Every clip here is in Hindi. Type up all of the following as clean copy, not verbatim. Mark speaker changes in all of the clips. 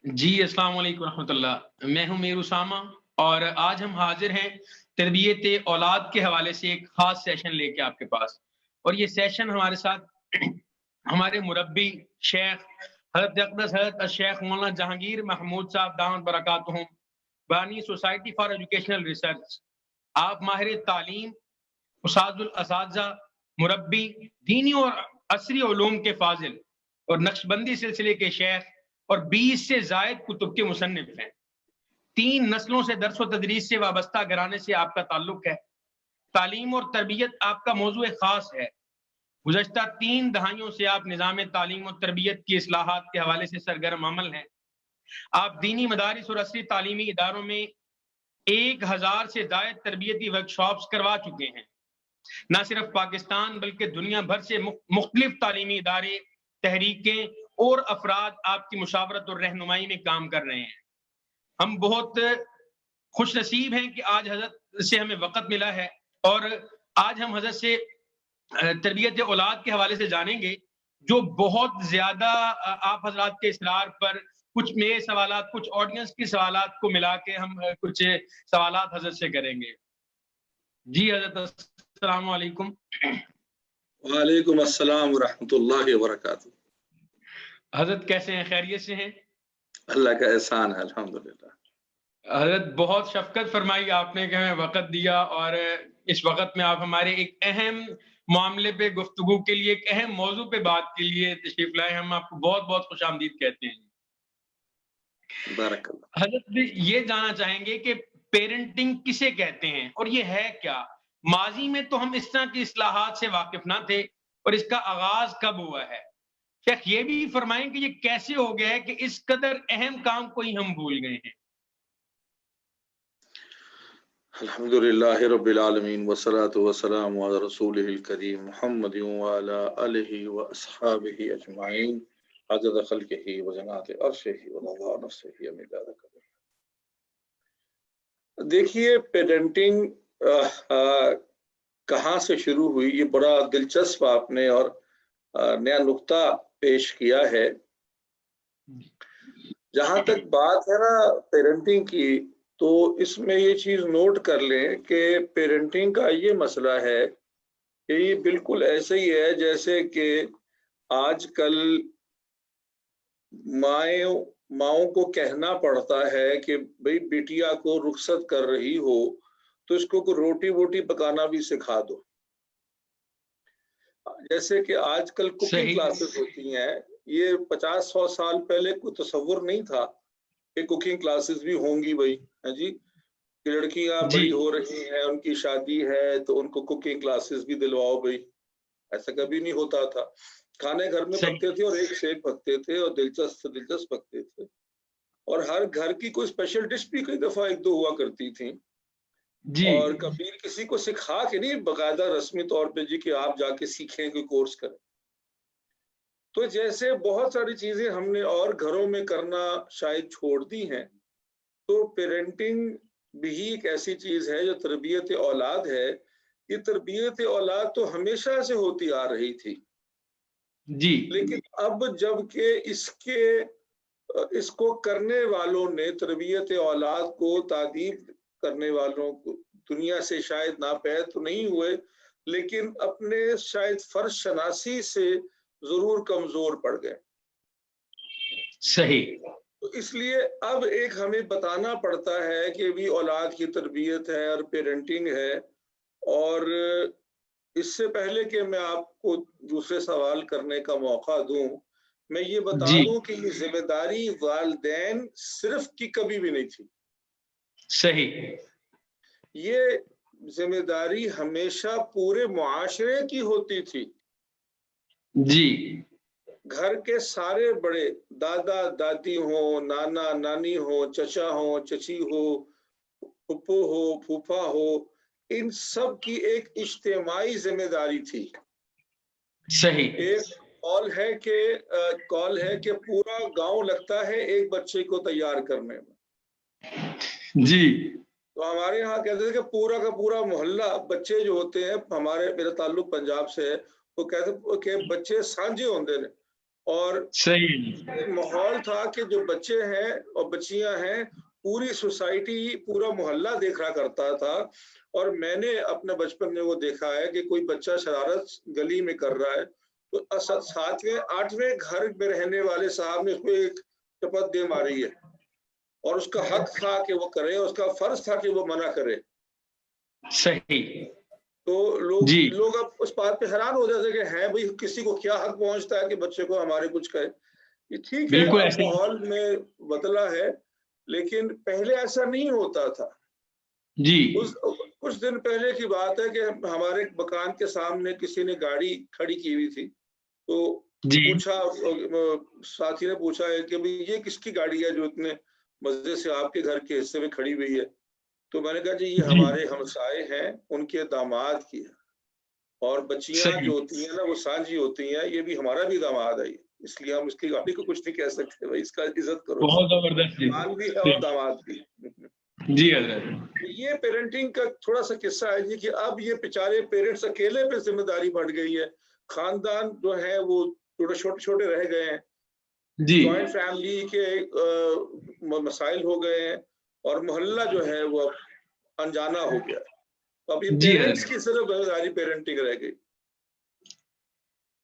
Speaker 1: जी, अस्सलाम वालेकुम रहमतुल्लाह। मैं हूँ मीर उसामा और आज हम हाज़िर हैं तरबियत औलाद के हवाले से एक ख़ास सेशन लेके आपके पास। और ये सेशन हमारे साथ हमारे मुरब्बी शेख हज़रत अक़दस हज़रत शेख मौलाना जहांगीर महमूद साहब दामत बरकातुहुम, बानी सोसाइटी फॉर एजुकेशनल रिसर्च। आप माहिर तालीम, उस्तादुल असातिज़ा, मुरब्बी, दीनी और असरी उलूम के फ़ाज़िल और नक्शबंदी सिलसिले के शेख और 20 से ज़ायद कुतुब के मुसन्निफ़ हैं। 3 नस्लों से दर्स व तदरीस से वाबस्ता घराने से आपका ताल्लुक है। तालीम और तरबियत आपका मौज़ू ख़ास है। गुज़श्ता 3 दहाइयों से आप निज़ाम तालीम और तरबियत की इस्लाहात के हवाले से सरगर्म अमल हैं। आप दीनी मदारिस और असली तालीमी इदारों में 1000 से ज़ायद तरबियती वर्कशॉप्स करवा चुके हैं। न सिर्फ पाकिस्तान बल्कि दुनिया भर से मुख्तलिफ तालीमी इदारे, तहरीकें और अफराद आपकी मुशावरत और रहनुमाई में काम कर रहे हैं। हम बहुत खुश नसीब हैं कि आज हज़रत से हमें वक़्त मिला है और आज हम हज़रत से तरबियत औलाद के हवाले से जानेंगे, जो बहुत ज़्यादा आप हज़रात के इसरार पर कुछ मेरे सवालात, कुछ ऑडियंस के सवालात को मिला के हम कुछ सवालात हज़रत से करेंगे। जी हज़रत, अस्सलामु अलैकुम।
Speaker 2: वालेकुम अस्सलाम व रहमतुल्लाहि व बरकातुहू।
Speaker 1: हज़रत कैसे हैं? खैरियत से हैं?
Speaker 2: अल्लाह का एहसान है, अल्हम्दुलिल्लाह।
Speaker 1: हज़रत बहुत शफ़क़त फ़रमाई आपने कि हमें वक़्त दिया और इस वक़्त में आप हमारे एक अहम मामले पे गुफ्तगू के लिए, एक अहम मौज़ू पे बात के लिए तशरीफ़ लाए। हम आपको बहुत-बहुत खुशामदीद कहते हैं।
Speaker 2: बारकल्लाह।
Speaker 1: हज़रत ये जानना चाहेंगे कि पेरेंटिंग किसे कहते हैं और ये है क्या? माज़ी में तो हम इस तरह की इस्लाहात से वाक़िफ़ ना थे और इसका आगाज़ कब हुआ है? शेख ये भी फ़रमाएँ कि ये कैसे हो गया है कि इस कदर अहम काम को ही हम भूल गए हैं?
Speaker 2: अल्हम्दुलिल्लाहि रब्बिल आलमीन वस्सलातु वस्सलामु अला रसूलिहिल करीम मुहम्मदिन व अला आलिहि व अस्हाबिहि अजमाइन अदद खल्क़िहि व ज़नात अर्शिहि व रज़ा नफ्सिहि मिदाद कदरिहि। देखिए, पेरेंटिंग कहाँ से शुरू हुई, ये बड़ा दिलचस्प आपने और नया नुक्ता पेश किया है। जहां तक बात है ना पेरेंटिंग की, तो इसमें ये चीज नोट कर लें कि पेरेंटिंग का ये मसला है कि ये बिल्कुल ऐसे ही है जैसे कि आजकल माओं को कहना पड़ता है कि भाई बिटिया को रुखसत कर रही हो तो इसको रोटी वोटी पकाना भी सिखा दो। जैसे कि आजकल कुकिंग क्लासेस होती हैं, ये 50-100 साल पहले कोई तसव्वुर नहीं था कि कुकिंग क्लासेस भी होंगी भाई, है जी, कि लड़कियां बड़ी हो रही हैं, उनकी शादी है तो उनको कुकिंग क्लासेस भी दिलवाओ भाई। ऐसा कभी नहीं होता था। खाने घर में पकते थे और एक से एक पकते थे और दिलचस्प पकते थे और हर घर की कोई स्पेशल डिश भी कई दफा एक दो हुआ करती थी। और कभी किसी को सिखा के नहीं, बकायदा रस्मी तौर पे जी कि आप जाके सीखें, कोई कोर्स करें। तो जैसे बहुत सारी चीजें हमने और घरों में करना शायद छोड़ दी हैं, तो पेरेंटिंग भी एक ऐसी चीज है जो तरबियत औलाद है। ये तरबियत औलाद तो हमेशा से होती आ रही थी
Speaker 1: जी,
Speaker 2: लेकिन अब जबकि इसको करने वालों ने, तरबियत औलाद को तादीब करने वालों को दुनिया से शायद नापैद तो नहीं हुए, लेकिन अपने शायद फर्ज शनासी से जरूर कमजोर पड़ गए।
Speaker 1: सही।
Speaker 2: तो इसलिए अब एक हमें बताना पड़ता है कि भी औलाद की तरबियत है और पेरेंटिंग है। और इससे पहले कि मैं आपको दूसरे सवाल करने का मौका दूं, मैं ये बता दूं कि ये जिम्मेदारी वालिदैन सिर्फ की कभी भी नहीं थी।
Speaker 1: सही।
Speaker 2: ये जिम्मेदारी हमेशा पूरे मुआशरे की होती थी।
Speaker 1: जी।
Speaker 2: घर के सारे बड़े, दादा दादी हो, नाना नानी हो, चचा हो, चची हो, फुप्पो हो, फूफा हो, इन सब की एक इज्तिमाई जिम्मेदारी थी।
Speaker 1: सही।
Speaker 2: एक कॉल है कि पूरा गांव लगता है एक बच्चे को तैयार करने में।
Speaker 1: जी।
Speaker 2: तो हमारे यहाँ कहते थे कि पूरा का पूरा मोहल्ला, बच्चे जो होते हैं, मेरा ताल्लुक पंजाब से है, वो कहते कि बच्चे सांझे होंगे ने, और
Speaker 1: सही
Speaker 2: माहौल था कि जो बच्चे हैं और बच्चियां हैं, पूरी सोसाइटी, पूरा मोहल्ला देख रहा करता था। और मैंने अपने बचपन में वो देखा है कि कोई बच्चा शरारत गली में कर रहा है तो सातवें आठवें घर में रहने वाले साहब ने उसको एक शपथ दे मारी है, और उसका हक था कि वो करे, उसका फर्ज था कि वो मना करे।
Speaker 1: सही
Speaker 2: तो लोग
Speaker 1: जी
Speaker 2: लोग अब उस बात पे हैरान हो जाते कि है भाई, किसी को क्या हक पहुंचता है कि बच्चे को हमारे कुछ कहे। ये ठीक है,
Speaker 1: बिल्कुल
Speaker 2: अब
Speaker 1: ऐसे ही
Speaker 2: माहौल में बदला है, लेकिन पहले ऐसा नहीं होता था।
Speaker 1: जी
Speaker 2: उस कुछ दिन पहले की बात है कि हमारे मकान के सामने किसी ने गाड़ी खड़ी की हुई थी, तो
Speaker 1: जी
Speaker 2: पूछा, साथी ने पूछा है कि भाई ये किसकी गाड़ी है जो इतने मजे से आपके घर के हिस्से में खड़ी हुई है। तो मैंने कहा जी ये
Speaker 1: जी
Speaker 2: हमारे हमसाए हैं, उनके दामाद की है, और बच्चियां
Speaker 1: सही
Speaker 2: जो होती हैं ना वो सांझी होती हैं, ये भी हमारा भी दामाद है, इसलिए हम इसकी गाड़ी को कुछ नहीं कह सकते, भाई इसका इज्जत करो,
Speaker 1: बहुत जबरदस्त जी
Speaker 2: दामाद भी है और
Speaker 1: सही
Speaker 2: दामाद भी।
Speaker 1: जी हजरत
Speaker 2: ये पेरेंटिंग का थोड़ा सा किस्सा है जी कि अब ये बेचारे पेरेंट्स अकेले पे जिम्मेदारी बढ़ गई है, खानदान जो है वो छोटे छोटे छोटे रह गए हैं,
Speaker 1: जी
Speaker 2: जॉइंट फैमिली के मसाइल हो गए हैं, और मोहल्ला जो है वो अनजाना हो गया है। तो अब ये
Speaker 1: जी
Speaker 2: पेरेंट्स
Speaker 1: हजरत
Speaker 2: की सिर्फ जिम्मेदारी पेरेंटिंग रह गई।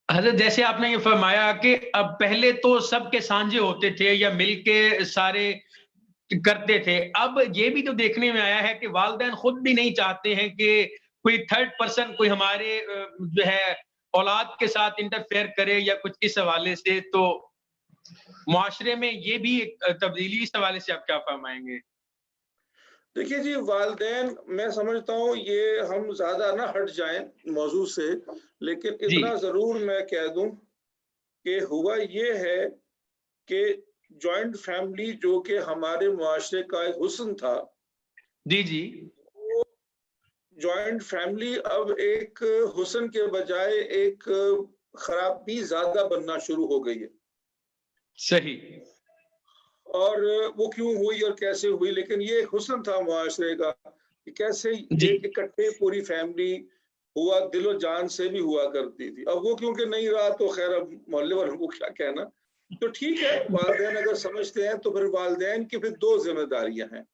Speaker 1: हजरत जैसे आपने ये फरमाया कि अब पहले तो सबके सांझे होते थे या मिलके सारे करते थे, अब ये भी तो देखने में आया है कि वालिदैन खुद भी नहीं चाहते हैं कि कोई थर्ड पर्सन कोई हमारे जो है औलाद के साथ इंटरफेयर करे या कुछ इस हवाले से। तो मुआशरे में ये भी एक तब्दीली, इस हवाले से आप क्या फरमाएंगे?
Speaker 2: देखिए जी, वालिदैन मैं समझता हूँ ये हम ज्यादा ना हट जाएं मौजू से, लेकिन
Speaker 1: जी
Speaker 2: इतना जरूर मैं कह दूं कि हुआ ये है कि जॉइंट फैमिली जो कि हमारे मुआशरे का एक हुस्न था,
Speaker 1: जी जी
Speaker 2: वो जॉइंट फैमिली अब एक हुस्न के बजाय एक खराबी ज्यादा बनना शुरू हो गई है।
Speaker 1: सही
Speaker 2: और वो क्यों हुई और कैसे हुई, लेकिन ये एक हुस्न था मुआशरे का कि कैसे
Speaker 1: जी
Speaker 2: एक इकट्ठे पूरी फैमिली हुआ, दिलो जान से भी हुआ करती थी। अब वो क्योंकि नहीं रहा तो खैर अब मोहल्ले वालों को क्या कहना। तो ठीक है, वालिदैन अगर समझते हैं तो फिर वालिदैन की फिर दो जिम्मेदारियां हैं,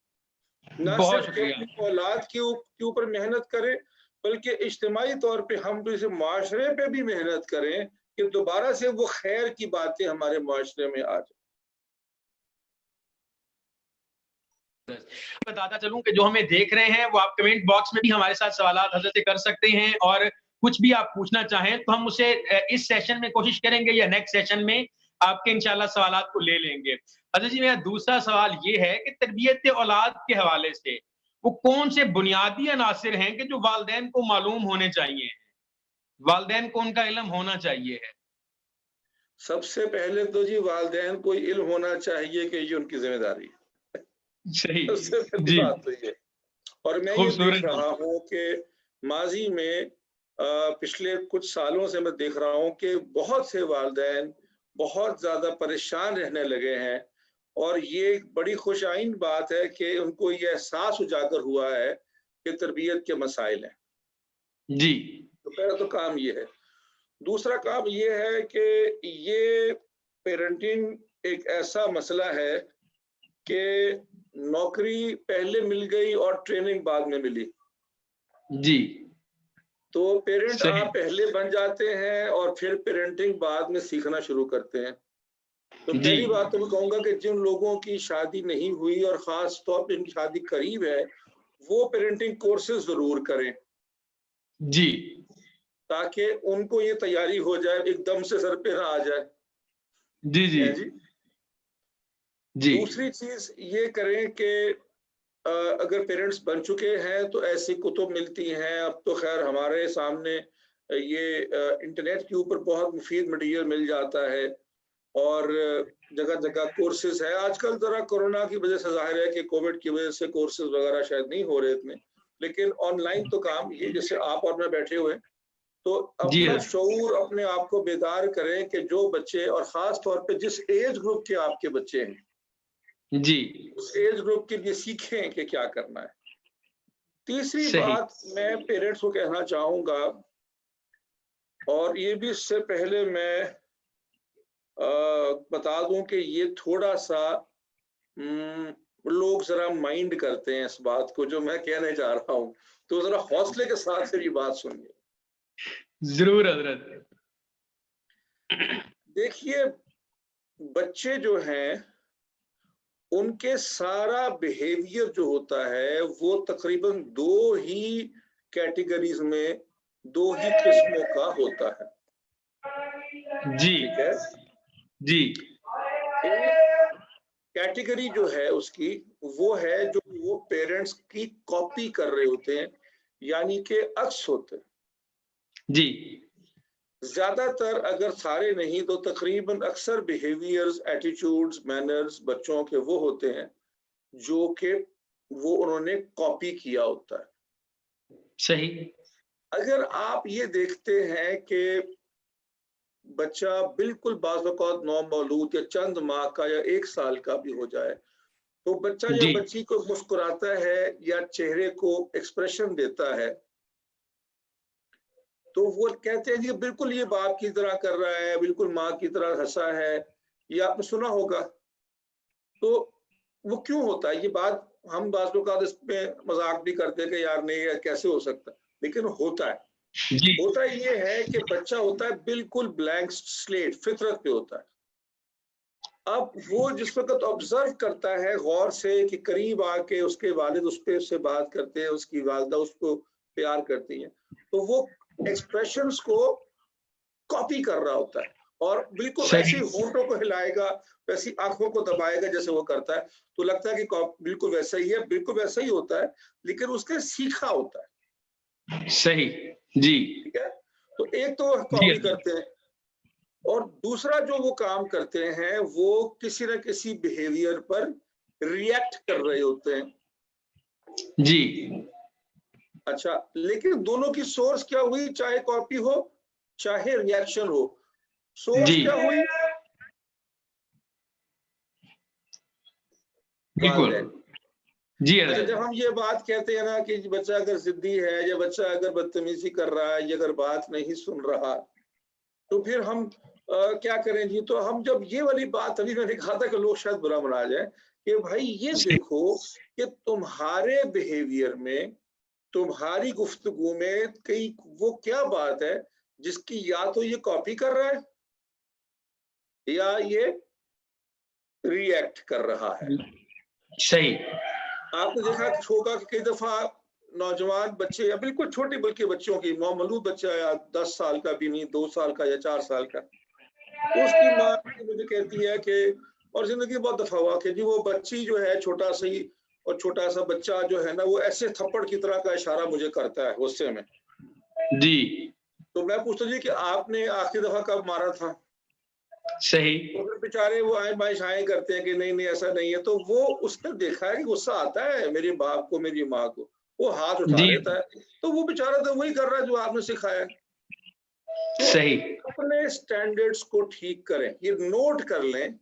Speaker 2: ना
Speaker 1: बहुत
Speaker 2: सिर्फ कि
Speaker 1: शुक्रिया।
Speaker 2: अपनी औलाद के ऊपर मेहनत करें, बल्कि इज्तिमाई तौर पे हम तो इसे मुआशरे पे भी मेहनत करें कि दोबारा से वो खैर की बातें हमारे मुआशरे में आ जाए।
Speaker 1: बताता चलूं कि जो हमें देख रहे हैं वो आप कमेंट बॉक्स में भी हमारे साथ सवालात हजरत से कर सकते हैं, और कुछ भी आप पूछना चाहें तो हम उसे इस सेशन में कोशिश करेंगे या नेक्स्ट सेशन में आपके इंशाल्लाह सवालात को ले लेंगे। हजरत जी, मेरा दूसरा सवाल ये है कि तरबियत औलाद के हवाले से वो कौन से बुनियादी अनासिर हैं कि जो वालिदैन को मालूम होने चाहिए, वालिदैन को उनका इल्म होना चाहिए है?
Speaker 2: सबसे पहले तो जी वालिदैन को इल्म होना चाहिए कि ये उनकी जिम्मेदारी है।
Speaker 1: सही
Speaker 2: सबसे पहली
Speaker 1: जी
Speaker 2: बात तो ये। और मैं ये देख
Speaker 1: खूबसूरत
Speaker 2: रहा हूँ कि माजी में पिछले कुछ सालों से मैं देख रहा हूँ कि बहुत से वालिदैन बहुत ज्यादा परेशान रहने लगे हैं, और ये एक बड़ी खुशाइन बात है कि उनको ये एहसास उजागर हुआ है कि तरबियत के मसाइल हैं।
Speaker 1: जी
Speaker 2: तो पहला तो काम ये है। दूसरा काम ये है कि ये पेरेंटिंग एक ऐसा मसला है कि नौकरी पहले मिल गई और ट्रेनिंग बाद में मिली,
Speaker 1: जी
Speaker 2: तो पेरेंट
Speaker 1: सही
Speaker 2: आप पहले बन जाते हैं और फिर पेरेंटिंग बाद में सीखना शुरू करते हैं। तो
Speaker 1: जी
Speaker 2: पहली बात तो मैं कहूंगा कि जिन लोगों की शादी नहीं हुई और खास तौर पर जिनकी शादी करीब है, वो पेरेंटिंग कोर्सेज जरूर करें,
Speaker 1: जी
Speaker 2: ताकि उनको ये तैयारी हो जाए, एकदम से सर पे ना आ जाए।
Speaker 1: जी जी
Speaker 2: है जी।
Speaker 1: जी
Speaker 2: दूसरी चीज ये करें कि अगर पेरेंट्स बन चुके हैं तो ऐसी कुतुब मिलती हैं, अब तो खैर हमारे सामने ये इंटरनेट के ऊपर बहुत मुफीद मटीरियल मिल जाता है, और जगह जगह कोर्सेज है। आजकल जरा कोरोना की वजह से जाहिर है कि कोविड की वजह से कोर्सेज वगैरह शायद नहीं हो रहे इतने, लेकिन ऑनलाइन तो काम ये जैसे आप और मैं बैठे हुए हैं, तो
Speaker 1: जी
Speaker 2: अपना शऊर अपने आप को बेदार करें कि जो बच्चे, और खास तौर पे जिस एज ग्रुप के आपके बच्चे हैं,
Speaker 1: जी
Speaker 2: उस एज ग्रुप के लिए सीखें कि क्या करना है। तीसरी
Speaker 1: सही
Speaker 2: बात मैं पेरेंट्स को कहना चाहूंगा, और ये भी इससे पहले मैं बता दूं कि ये थोड़ा सा लोग जरा माइंड करते हैं इस बात को जो मैं कहने जा रहा हूँ, तो जरा हौसले के साथ से ये बात सुनिए।
Speaker 1: जरूर हजरत।
Speaker 2: देखिए, बच्चे जो हैं उनके सारा बिहेवियर जो होता है वो तकरीबन 2 ही कैटेगरीज में, 2 ही किस्मों का होता है।
Speaker 1: जी
Speaker 2: ठीक है
Speaker 1: जी।
Speaker 2: एक कैटेगरी जो है उसकी वो है जो वो पेरेंट्स की कॉपी कर रहे होते हैं, यानी कि अक्स होते हैं।
Speaker 1: जी
Speaker 2: ज्यादातर, अगर सारे नहीं तो तकरीबन अक्सर बिहेवियर्स, एटीट्यूड्स, मैनर्स बच्चों के वो होते हैं जो कि वो उन्होंने कॉपी किया होता है।
Speaker 1: सही।
Speaker 2: अगर आप ये देखते हैं कि बच्चा बिल्कुल बाज़ औक़ात नौमौलूद या चंद माह का या 1 साल का भी हो जाए, तो बच्चा या
Speaker 1: जी
Speaker 2: बच्ची को मुस्कुराता है या चेहरे को एक्सप्रेशन देता है, तो वो कहते हैं जी बिल्कुल ये बाप की तरह कर रहा है, बिल्कुल माँ की तरह हंसा है। ये आपने सुना होगा। तो वो क्यों होता है? ये बात हम बाज़ औक़ात इस पे मजाक भी करते हैं कि यार नहीं है, कैसे हो सकता है, लेकिन होता है।
Speaker 1: जी।
Speaker 2: होता ये है कि बच्चा होता है बिल्कुल ब्लैंक स्लेट, फितरत पे होता है। अब वो जिस वक्त ऑब्जर्व करता है गौर से कि करीब आके उसके वालिद उस पे उससे बात करते हैं, उसकी वालिदा उसको प्यार करती है, तो वो एक्सप्रेशंस को कॉपी कर रहा होता है और बिल्कुल ऐसे
Speaker 1: सही।
Speaker 2: ही होंठों को हिलाएगा, वैसी आंखों को दबाएगा जैसे वो करता है, तो लगता है कि बिल्कुल वैसा ही है, बिल्कुल वैसा ही होता है, लेकिन उसने सीखा होता है।
Speaker 1: सही। जी
Speaker 2: ठीक है, तो एक तो
Speaker 1: जी
Speaker 2: कॉपी करते हैं और दूसरा जो वो काम करते हैं वो किसी न किसी बिहेवियर पर रिएक्ट कर रहे होते हैं।
Speaker 1: जी
Speaker 2: अच्छा, लेकिन दोनों की सोर्स क्या हुई? चाहे कॉपी हो चाहे रिएक्शन हो, सोर्स
Speaker 1: जी।
Speaker 2: क्या हुई?
Speaker 1: बिल्कुल।
Speaker 2: वालिदैन।
Speaker 1: जी
Speaker 2: अच्छा,
Speaker 1: हजरत।
Speaker 2: जब हम ये बात कहते हैं ना कि बच्चा अगर जिद्दी है या बच्चा अगर बदतमीजी कर रहा है या अगर बात नहीं सुन रहा, तो फिर हम क्या करें जी? तो हम जब ये वाली बात, अभी मैंने कहा था कि लोग शायद बुरा मना जाए कि भाई ये देखो कि तुम्हारे बिहेवियर में, तुम्हारी गुफ्तगू में कई वो क्या बात है जिसकी या तो ये कॉपी कर रहा है या ये रिएक्ट कर रहा है।
Speaker 1: सही।
Speaker 2: आपने देखा होगा कि कई दफा नौजवान बच्चे या बिल्कुल छोटे, बल्कि बच्चों की मौलूद बच्चा या 10 साल का भी नहीं, 2 साल का या 4 साल का, तो उसकी माँ मुझे कहती है कि, और जिंदगी बहुत दफा हुआ कि जी वो बच्ची जो है छोटा सी, और छोटा सा बच्चा जो है ना वो ऐसे थप्पड़ की तरह का इशारा मुझे करता है गुस्से में।
Speaker 1: जी
Speaker 2: तो मैं पूछता जी कि आपने आखिरी दफा कब मारा था?
Speaker 1: सही।
Speaker 2: तो फिर बेचारे वो आए बाएं करते हैं कि नहीं नहीं ऐसा नहीं है। तो वो उसने देखा है कि गुस्सा आता है मेरे बाप को, मेरी माँ को, वो हाथ उठा
Speaker 1: जी
Speaker 2: लेता है, तो वो बेचारा तो वही कर रहा है जो आपने सिखाया है। तो
Speaker 1: सही।
Speaker 2: अपने स्टैंडर्ड्स को ठीक करें, ये नोट कर लें।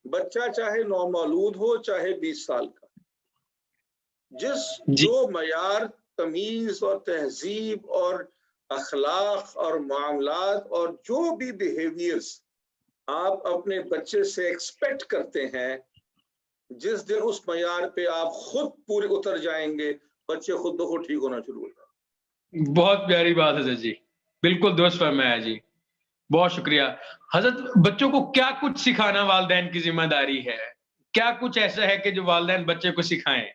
Speaker 2: बच्चा चाहे नौमौलूद हो चाहे 20 साल का, जिस
Speaker 1: जी
Speaker 2: जो मयार तमीज और तहजीब और अखलाक और मामलात और जो भी बिहेवियर्स आप अपने बच्चे से एक्सपेक्ट करते हैं, जिस दिन उस मयार पे आप खुद पूरे उतर जाएंगे, बच्चे खुद ब खुद ठीक होना शुरू हो जाएंगे।
Speaker 1: बहुत प्यारी बात है हजरत जी, बिल्कुल दुरुस्त फरमाया जी, बहुत शुक्रिया। हजरत, बच्चों को क्या कुछ सिखाना वालिदैन की जिम्मेदारी है? क्या कुछ ऐसा है कि जो वालिदैन बच्चे को सिखाएं?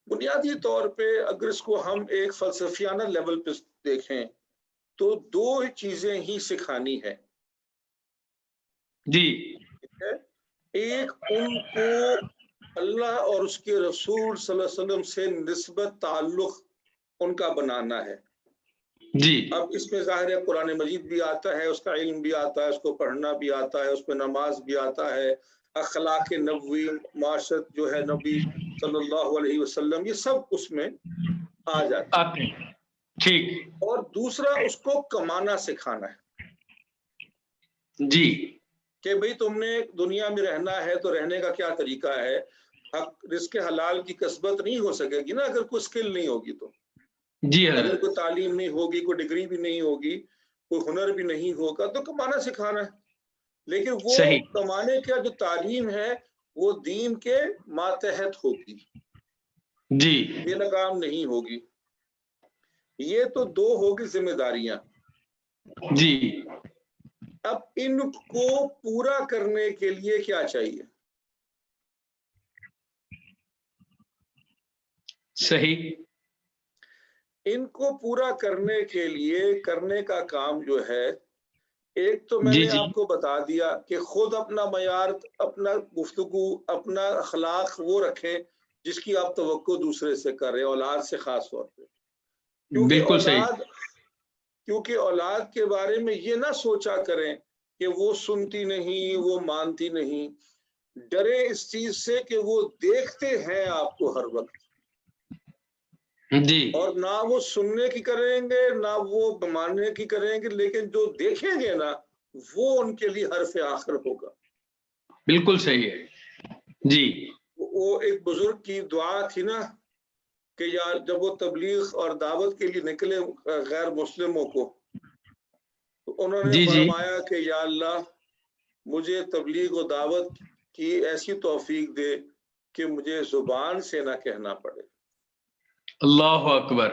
Speaker 2: बुनियादी तौर पे अगर इसको हम एक फलसफियाना लेवल पे देखें तो 2 चीजें ही सिखानी है।
Speaker 1: जी
Speaker 2: ठीक है, एक उनको अल्लाह और उसके रसूल सल्लल्लाहु अलैहि वसल्लम से निस्बत ताल्लुक उनका बनाना है।
Speaker 1: जी
Speaker 2: अब इसमें ज़ाहिर है कुरान मजीद भी आता है, उसका इल्म भी आता है, उसको पढ़ना भी आता है, उसमें नमाज भी आता है, अखलाक नबवी, माशरत जो है नबी सल्लल्लाहु अलैहि वसल्लम, ये सब उसमें आ जाता
Speaker 1: आते हैं। ठीक।
Speaker 2: है। और दूसरा उसको कमाना सिखाना है
Speaker 1: जी
Speaker 2: कि भाई तुमने दुनिया में रहना है तो रहने का क्या तरीका है। रिज़्क़ हलाल की कसबत नहीं हो सकेगी ना अगर कोई स्किल नहीं होगी तो,
Speaker 1: जी
Speaker 2: अगर
Speaker 1: हजरत।
Speaker 2: कोई तालीम नहीं होगी, कोई डिग्री भी नहीं होगी, कोई हुनर भी नहीं होगा तो कमाना सिखाना है, लेकिन वो
Speaker 1: सही।
Speaker 2: कमाने का जो तालीम है वो दीन के मातहत होगी,
Speaker 1: जी
Speaker 2: ये लगाम नहीं होगी। ये तो दो होगी जिम्मेदारियां।
Speaker 1: जी
Speaker 2: अब इनको पूरा करने के लिए क्या चाहिए?
Speaker 1: सही।
Speaker 2: इनको पूरा करने के लिए करने का काम जो है, एक तो
Speaker 1: जी
Speaker 2: मैंने
Speaker 1: जी
Speaker 2: आपको बता दिया कि खुद अपना मयार, अपना गुफ्तगू, अपना अखलाक वो रखें जिसकी आप तवक्को दूसरे से कर रहे हैं, औलाद से खास तौर पे।
Speaker 1: बिल्कुल सही।
Speaker 2: क्योंकि औलाद के बारे में ये ना सोचा करें कि वो सुनती नहीं, वो मानती नहीं। डरे इस चीज से कि वो देखते हैं आपको हर वक्त,
Speaker 1: जी
Speaker 2: और ना वो सुनने की करेंगे ना वो मानने की करेंगे, लेकिन जो देखेंगे ना वो उनके लिए हर्फ आखिर होगा।
Speaker 1: बिल्कुल सही है। जी
Speaker 2: वो एक बुजुर्ग की दुआ थी ना कि यार जब वो तबलीग और दावत के लिए निकले गैर मुस्लिमों को, तो उन्होंने
Speaker 1: जी जी
Speaker 2: फरमाया कि या अल्लाह मुझे तबलीग और दावत की ऐसी तौफीक दे कि मुझे जुबान से ना कहना पड़े।
Speaker 1: अल्लाह अकबर।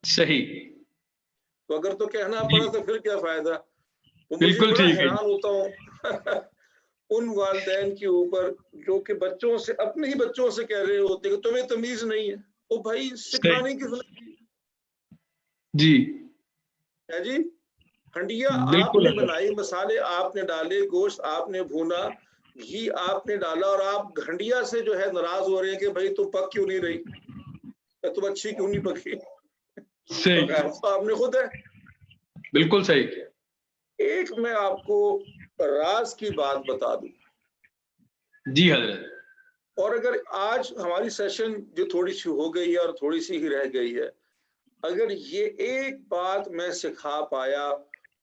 Speaker 1: सही।
Speaker 2: तो अगर तो कहना
Speaker 1: जी
Speaker 2: पड़ा तो फिर क्या फायदा? तो मुझे
Speaker 1: बिल्कुल
Speaker 2: बड़ा
Speaker 1: ठीक है।
Speaker 2: हैरान होता हूँ उन वालिदैन के ऊपर जो कि बच्चों से, अपने ही बच्चों से कह रहे होते कि तुम्हें तमीज नहीं है। ओ भाई,
Speaker 1: सही।
Speaker 2: सिखाने की
Speaker 1: जी
Speaker 2: है जी। हंडिया
Speaker 1: बिल्कुल
Speaker 2: आपने बनाई, मसाले आपने डाले, गोश्त आपने भूना, घी आपने डाला, और आप हंडिया से जो है नाराज हो रहे हैं कि भाई तुम पक क्यों नहीं रही, तुम अच्छी क्यों नहीं पकी?
Speaker 1: सही।
Speaker 2: तो आपने खुद है।
Speaker 1: बिल्कुल सही।
Speaker 2: एक मैं आपको राज की बात बता दूं,
Speaker 1: जी हजरत।
Speaker 2: और अगर आज हमारी सेशन जो थोड़ी सी हो गई है और थोड़ी सी ही रह गई है, अगर ये एक बात मैं सिखा पाया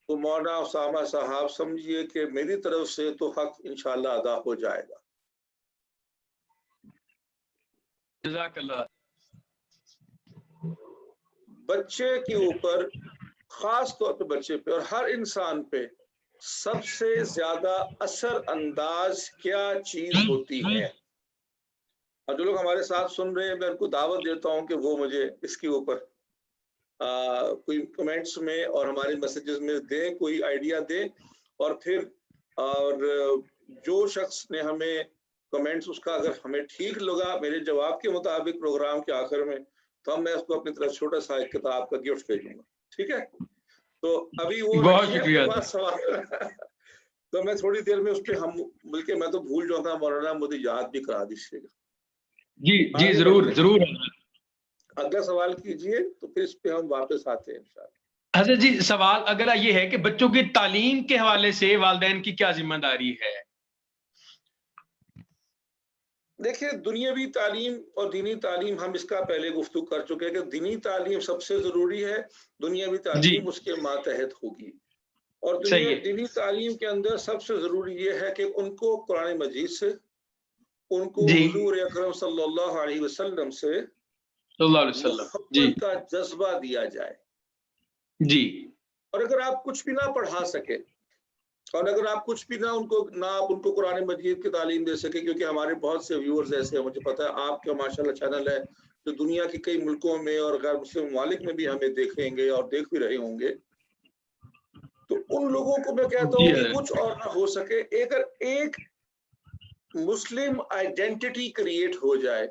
Speaker 2: तो मौलाना उसामा साहब समझिए कि मेरी तरफ से तो हक इंशाल्लाह अदा हो जाएगा।
Speaker 1: जज़ाकल्लाह।
Speaker 2: बच्चे के ऊपर, खास तौर पे बच्चे पे और हर इंसान पे सबसे ज्यादा असर अंदाज क्या चीज होती है? और जो लोग हमारे साथ सुन रहे हैं, मैं उनको दावत देता हूं कि वो मुझे इसके ऊपर कोई कमेंट्स में और हमारे मैसेजेस में दें, कोई आइडिया दें, और फिर और जो शख्स ने हमें कमेंट्स, उसका अगर हमें ठीक लगा मेरे जवाब के मुताबिक प्रोग्राम के आखिर में, तो मैं उसको अपनी तरफ छोटा सा एक किताब का गिफ्ट भेजूंगा। ठीक है? तो अभी वो
Speaker 1: बहुत
Speaker 2: रखिए
Speaker 1: शुक्रिया।
Speaker 2: अपने पास सवाल तो मैं थोड़ी देर में उस पर हम बल्कि मैं तो भूल जाऊंगा, मौलाना मुझे याद भी करा दीजिएगा।
Speaker 1: जी जी जरूर जरूर।
Speaker 2: अगला सवाल कीजिए, तो फिर इस पे हम वापस आते हैं इंशाल्लाह।
Speaker 1: हजरत जी सवाल अगला ये है कि बच्चों की तालीम के हवाले से वालिदैन की क्या जिम्मेदारी है?
Speaker 2: देखिए, दुनियावी तालीम और दीनी तालीम, हम इसका पहले गुफ्तगू कर चुके हैं कि दीनी तालीम सबसे जरूरी है, दुनियावी
Speaker 1: जी
Speaker 2: तालीम उसके मातहत होगी। और
Speaker 1: सही है।
Speaker 2: दीनी तालीम के अंदर सबसे जरूरी ये है कि उनको कुरान मजीद से, उनको
Speaker 1: जी
Speaker 2: हुजूर अकरम सल्लल्लाहु अलैहि वसल्लम से
Speaker 1: सल्लल्लाहु अलैहि वसल्लम। जी
Speaker 2: मोहब्बत का जज्बा दिया जाए।
Speaker 1: जी
Speaker 2: और अगर आप कुछ भी ना पढ़ा सके, और अगर आप कुछ भी ना आप उनको कुरान मजीद की तालीम दे सके, क्योंकि हमारे बहुत से व्यूअर्स ऐसे हैं, मुझे पता है आपका माशाल्लाह चैनल है जो दुनिया के कई मुल्कों में और गैर मुस्लिम ममालिक में भी हमें देखेंगे और देख भी रहे होंगे, तो उन लोगों को मैं कहता
Speaker 1: जी
Speaker 2: हूँ कि
Speaker 1: हजरत।
Speaker 2: कुछ और ना हो सके, अगर एक मुस्लिम आइडेंटिटी क्रिएट हो जाए,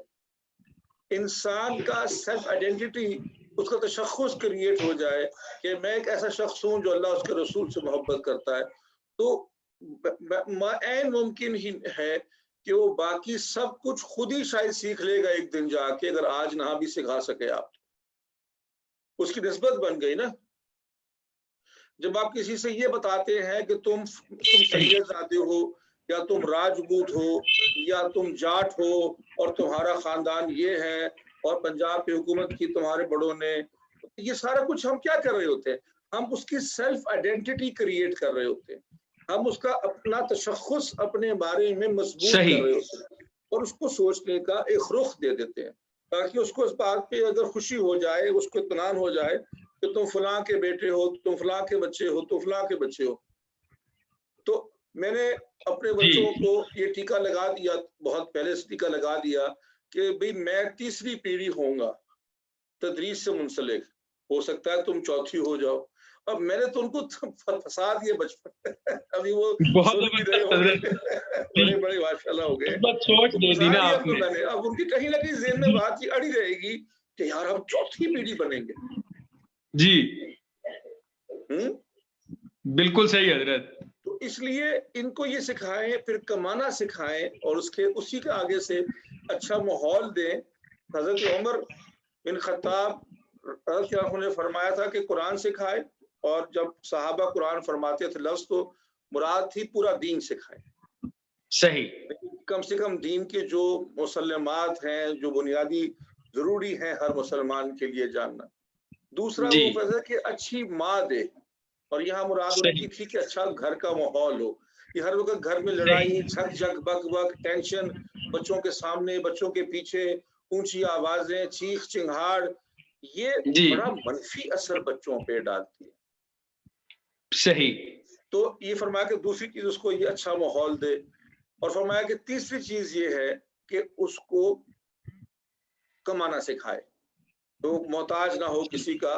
Speaker 2: इंसान का सेल्फ आइडेंटिटी, उसका तशख़्ख़ुस क्रिएट हो जाए कि मैं एक ऐसा शख्स हूँ जो अल्लाह उसके रसूल से मोहब्बत करता है, तो ऐन मुमकिन ही है कि वो बाकी सब कुछ खुद ही शायद सीख लेगा एक दिन जाके, अगर आज ना भी सिखा सके आप। उसकी निस्बत बन गई ना। जब आप किसी से ये बताते हैं कि तुम सैयदजादे हो, या तुम राजपूत हो, या तुम जाट हो, और तुम्हारा खानदान ये है, और पंजाब की हुकूमत की तुम्हारे बड़ों ने, ये सारा कुछ हम क्या कर रहे होते हैं? हम उसकी सेल्फ आइडेंटिटी क्रिएट कर रहे होते हैं, हम उसका अपना तशख़्ख़ुस अपने बारे में मजबूत कर रहे होते हैं, और उसको सोचने का एक रुख दे देते हैं, ताकि उसको इस बात पे अगर खुशी हो जाए, उसको इत्मीनान हो जाए कि तुम फलां के बेटे हो, तुम फलां के बच्चे हो, तुम फलां के बच्चे हो। तो मैंने अपने बच्चों को ये टीका लगा दिया, बहुत पहले से टीका लगा दिया कि भाई मैं तीसरी पीढ़ी होऊंगा तदरीस से मुंसलिक, हो सकता है तुम चौथी हो जाओ। अब मैंने तो उनको फंसा दिए बचपन अभी वो सुन भी रहे होंगे बड़े बड़े माशाल्लाह हो गए,
Speaker 1: सोच दे दी ना आपने।
Speaker 2: मैंने अब उनकी कहीं ना कहीं ज़हन में बात अड़ी रहेगी कि यार हम चौथी पीढ़ी बनेंगे।
Speaker 1: जी बिल्कुल सही हजरत।
Speaker 2: तो इसलिए इनको ये सिखाएं, फिर कमाना सिखाएं और उसी के आगे से अच्छा माहौल दें। हजरत उमर बिन खत्ताब ने फरमाया था कि कुरान सिखाए, और जब सहाबा कुरान फरमाते थे लफ्ज तो मुराद थी पूरा दीन सिखाए।
Speaker 1: सही,
Speaker 2: कम से कम दीन के जो मुसल्लमात हैं, जो बुनियादी जरूरी हैं हर मुसलमान के लिए जानना। दूसरा वो फैसला कि अच्छी माँ दे, और यहाँ मुराद उनकी थी कि अच्छा घर का माहौल हो, कि हर वक्त घर में लड़ाई झक बक बक टेंशन, बच्चों के सामने बच्चों के पीछे ऊंची आवाजें चीख चिंगाड़, ये बड़ा मनफी असर बच्चों पे डालती है।
Speaker 1: सही।
Speaker 2: तो ये फरमाया कि दूसरी चीज उसको ये अच्छा माहौल दे, और फरमाया कि तीसरी चीज ये है कि उसको कमाना सिखाए, तो मोहताज ना हो किसी का।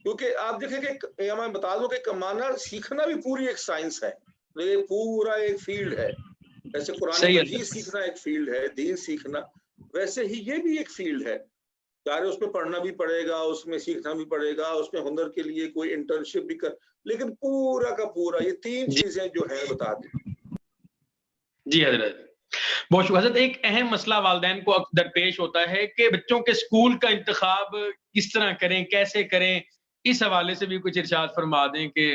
Speaker 2: क्योंकि आप देखें कि मैं बता दूं कि कमाना सीखना भी पूरी एक साइंस है, ये पूरा एक फील्ड है। जैसे कुरान मजीद सीखना एक फील्ड है, दीन सीखना, वैसे ही ये भी एक फील्ड है। चाहे उसमें पढ़ना भी पड़ेगा, उसमें सीखना भी पड़ेगा, उसमें हुनर के लिए कोई इंटर्नशिप भी कर, लेकिन पूरा का पूरा ये तीन चीजें जो है बता दी।
Speaker 1: जी हजरत, बहुत शुक्रिया हजरत। एक अहम मसला वालिदैन को दरपेश होता है कि बच्चों के स्कूल का इंतखाब किस तरह करें, कैसे करें, इस हवाले से भी कुछ इरशाद फरमा दें कि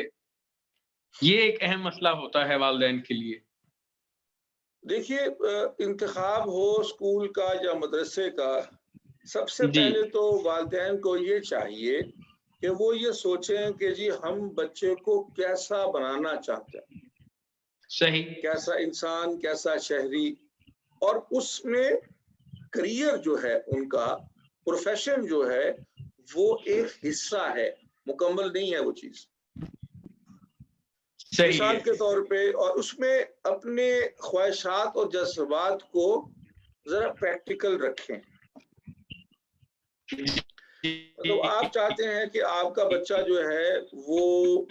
Speaker 1: ये एक अहम मसला होता है वालिदैन के लिए।
Speaker 2: देखिए, इंतखाब हो स्कूल का या मदरसे का, सबसे पहले तो वालिदैन को ये चाहिए कि वो ये सोचें कि जी हम बच्चे को कैसा बनाना चाहते हैं,
Speaker 1: सही,
Speaker 2: कैसा इंसान, कैसा शहरी, और उसमें करियर जो है उनका, प्रोफेशन जो है वो एक हिस्सा है, मुकम्मल नहीं है वो चीज। मिसाल के तौर पे, और उसमें अपने ख्वाहिशात और जज्बात को जरा प्रैक्टिकल रखें। तो आप चाहते हैं कि आपका बच्चा जो है वो